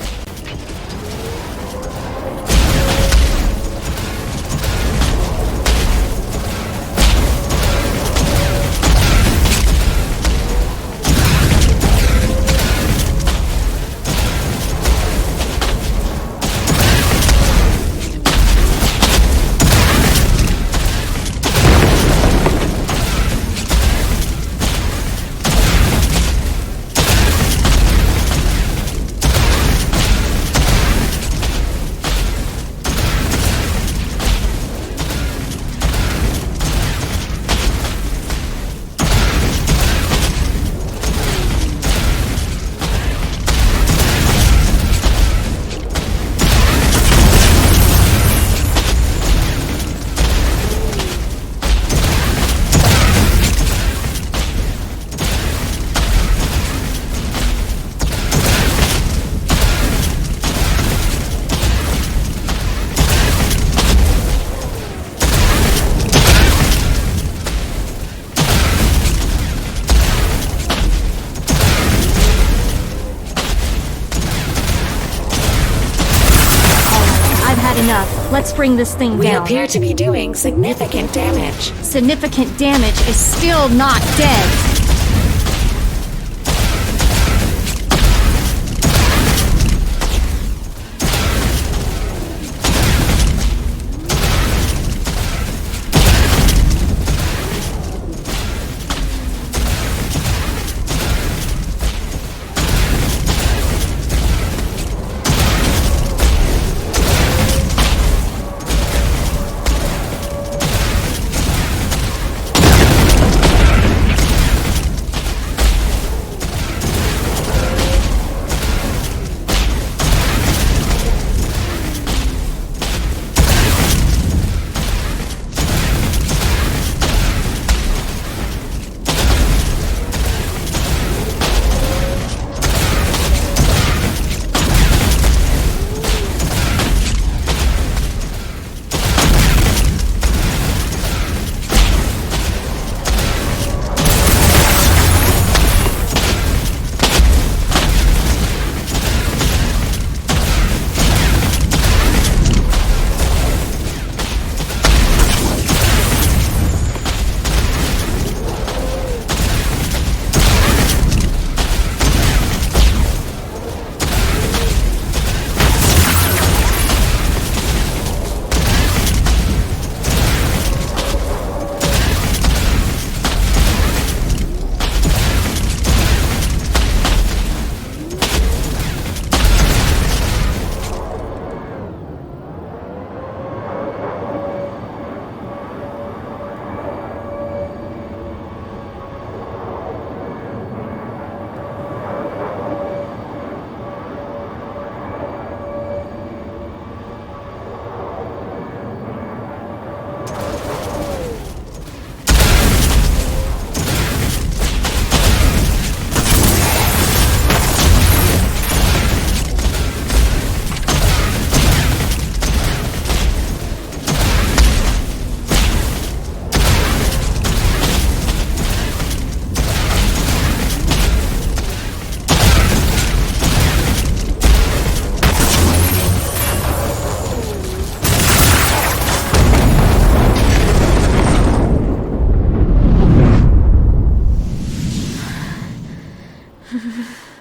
Enough. Let's bring this thing We down. appear to be doing significant damage. Significant damage is still not dead.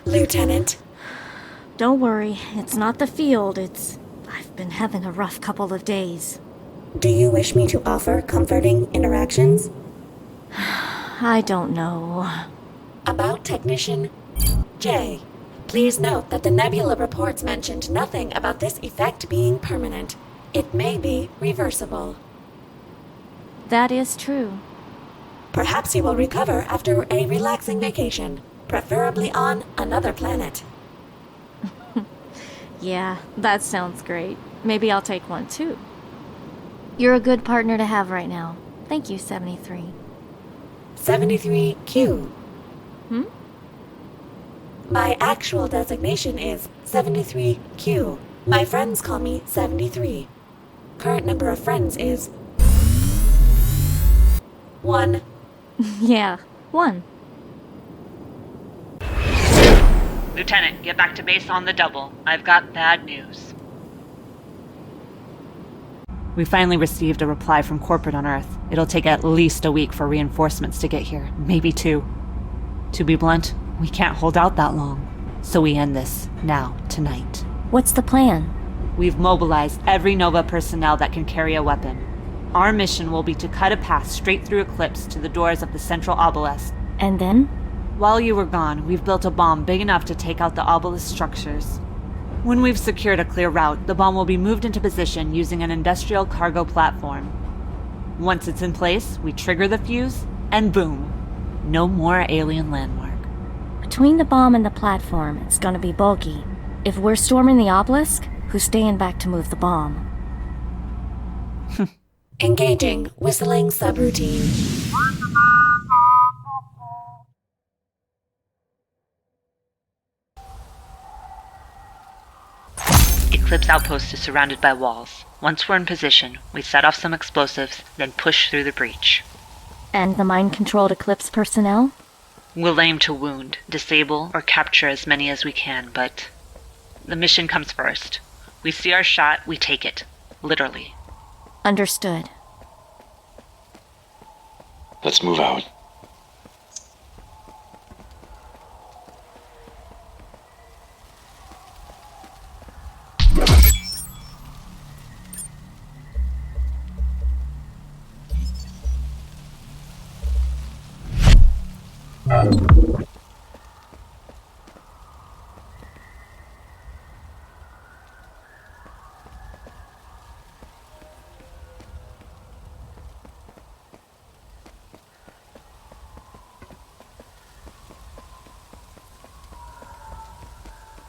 Lieutenant? Don't worry, it's not the field, I've been having a rough couple of days. Do you wish me to offer comforting interactions? I don't know. About Technician J. Please note that the nebula reports mentioned nothing about this effect being permanent. It may be reversible. That is true. Perhaps you will recover after a relaxing vacation, preferably on another planet. Yeah, that sounds great. Maybe I'll take one too. You're a good partner to have right now. Thank you, 73. 73Q. Hmm? My actual designation is 73Q. My friends call me 73. Current number of friends is 1. Yeah, 1. Lieutenant, get back to base on the double. I've got bad news. We finally received a reply from corporate on Earth. It'll take at least a week for reinforcements to get here, maybe 2. To be blunt, we can't hold out that long. So we end this, now, tonight. What's the plan? We've mobilized every Nova personnel that can carry a weapon. Our mission will be to cut a path straight through Eclipse to the doors of the central obelisk. And then? While you were gone, we've built a bomb big enough to take out the obelisk structures. When we've secured a clear route, the bomb will be moved into position using an industrial cargo platform. Once it's in place, we trigger the fuse, and boom. No more alien landmark. Between the bomb and the platform, it's gonna be bulky. If we're storming the obelisk, who's staying back to move the bomb? Engaging whistling subroutine. Eclipse Outpost is surrounded by walls. Once we're in position, we set off some explosives, then push through the breach. And the mind-controlled Eclipse personnel? We'll aim to wound, disable, or capture as many as we can, but the mission comes first. We see our shot, we take it. Literally. Understood. Let's move out.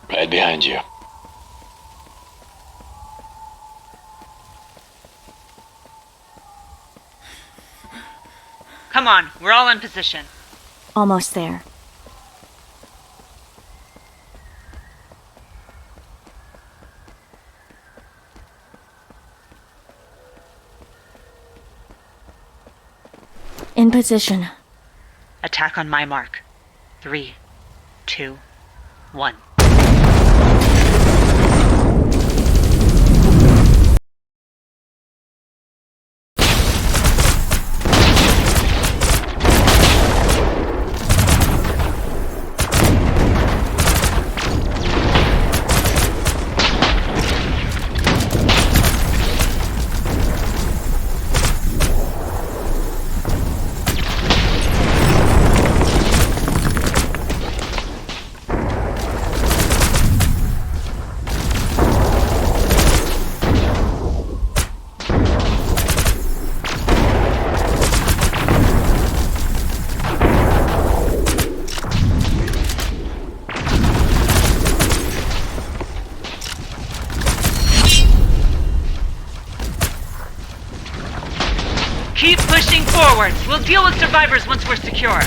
Right behind you. Come on, we're all in position. Almost there. In position. Attack on my mark. 3, 2, 1. Keep pushing forwards. We'll deal with survivors once we're secure.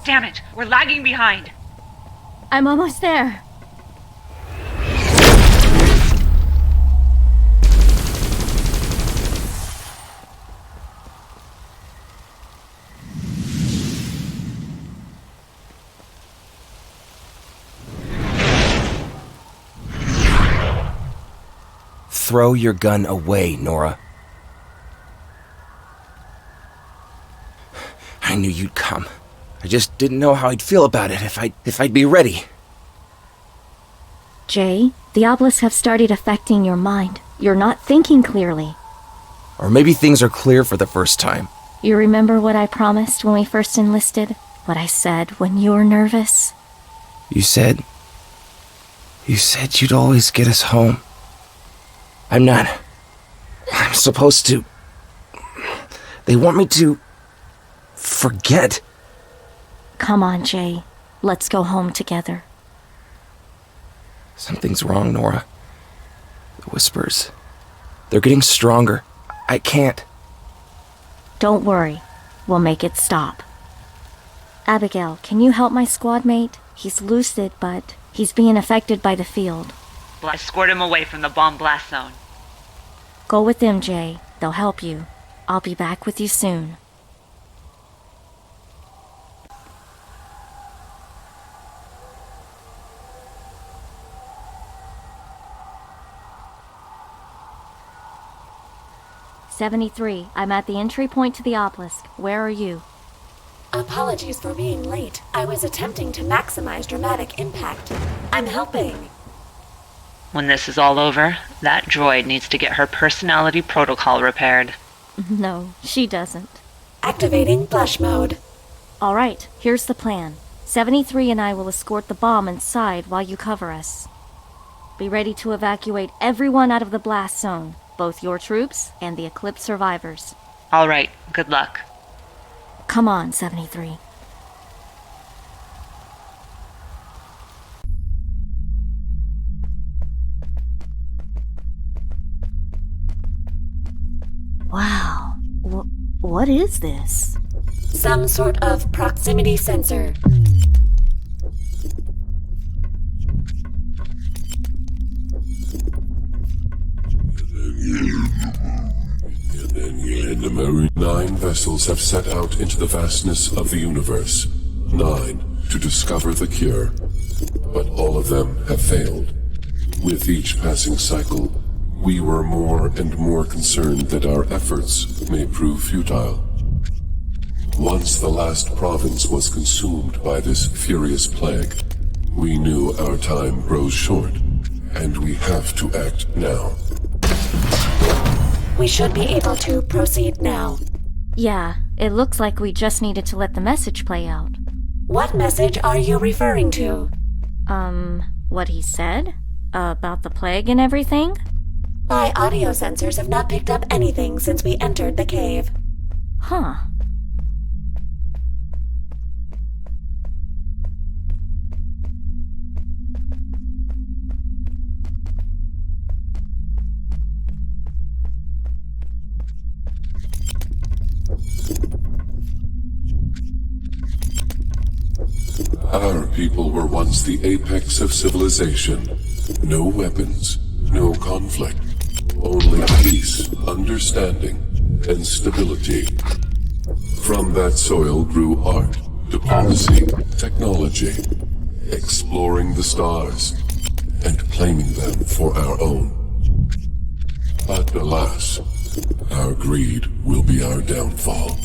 Damn it, we're lagging behind. I'm almost there. Throw your gun away, Nora. I knew you'd come. I just didn't know how I'd feel about it if I'd be ready. Jay, the obelisks have started affecting your mind. You're not thinking clearly. Or maybe things are clear for the first time. You remember what I promised when we first enlisted? What I said when you were nervous? You said you'd always get us home. I'm supposed to... They want me to... forget. Come on, Jay. Let's go home together. Something's wrong, Nora. The whispers. They're getting stronger. I can't. Don't worry. We'll make it stop. Abigail, can you help my squad mate? He's lucid, but he's being affected by the field. Well, I scored him away from the bomb blast zone. Go with them, Jay. They'll help you. I'll be back with you soon. "73, I'm at the entry point to the obelisk. Where are you?" Apologies for being late. I was attempting to maximize dramatic impact. I'm helping. When this is all over, that droid needs to get her personality protocol repaired. No, she doesn't. Activating blush mode. All right, here's the plan. 73 and I will escort the bomb inside while you cover us. Be ready to evacuate everyone out of the blast zone, both your troops and the Eclipse survivors. All right, good luck. Come on, 73. Wow. What is this? Some sort of proximity sensor. The Marine 9 vessels have set out into the vastness of the universe. 9 to discover the cure. But all of them have failed. With each passing cycle, we were more and more concerned that our efforts may prove futile. Once the last province was consumed by this furious plague, we knew our time grows short, and we have to act now. We should be able to proceed now. Yeah, it looks like we just needed to let the message play out. What message are you referring to? What he said? About the plague and everything? My audio sensors have not picked up anything since we entered the cave. Huh. Our people were once the apex of civilization. No weapons, no conflict. Only peace, understanding, and stability. From that soil grew art, diplomacy, technology, exploring the stars, and claiming them for our own. But alas, our greed will be our downfall.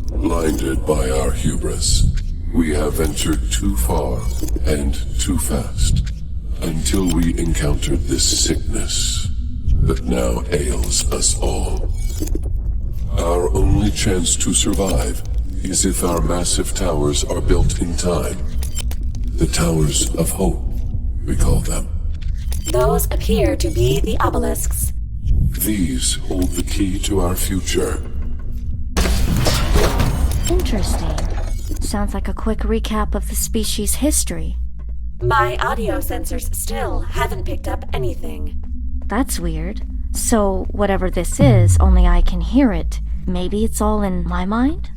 Blinded by our hubris, we have ventured too far and too fast, until we encountered this sickness that now ails us all. Our only chance to survive is if our massive towers are built in time. The Towers of Hope, we call them. Those appear to be the obelisks. These hold the key to our future. Interesting. Sounds like a quick recap of the species' history. My audio sensors still haven't picked up anything. That's weird. So, whatever this is, only I can hear it. Maybe it's all in my mind?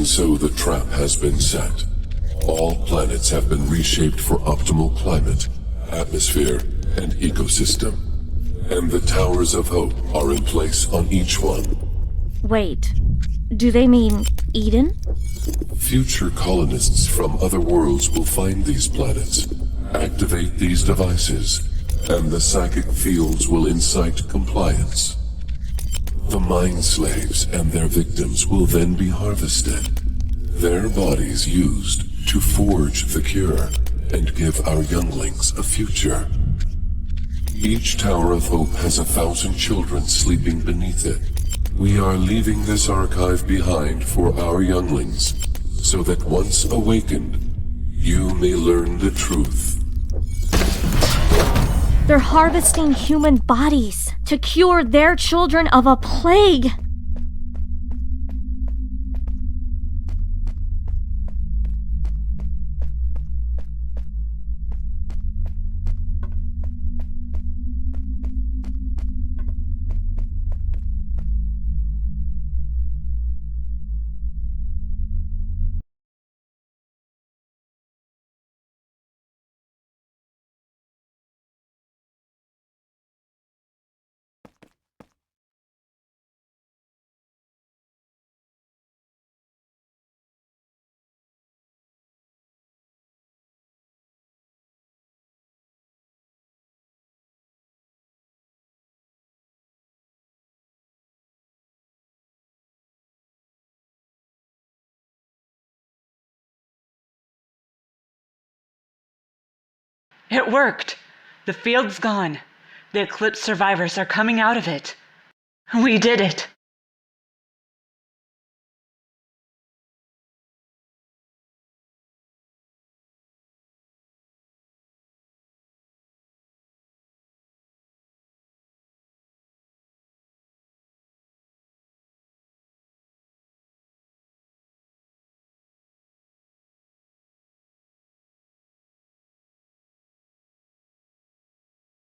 And so the trap has been set. All planets have been reshaped for optimal climate, atmosphere, and ecosystem. And the Towers of Hope are in place on each one. Wait, do they mean Eden? Future colonists from other worlds will find these planets, activate these devices, and the psychic fields will incite compliance. The mind slaves and their victims will then be harvested, their bodies used to forge the cure and give our younglings a future. Each Tower of Hope has 1,000 children sleeping beneath it. We are leaving this archive behind for our younglings, so that once awakened, you may learn the truth. They're harvesting human bodies to cure their children of a plague. It worked! The field's gone. The Eclipse survivors are coming out of it. We did it!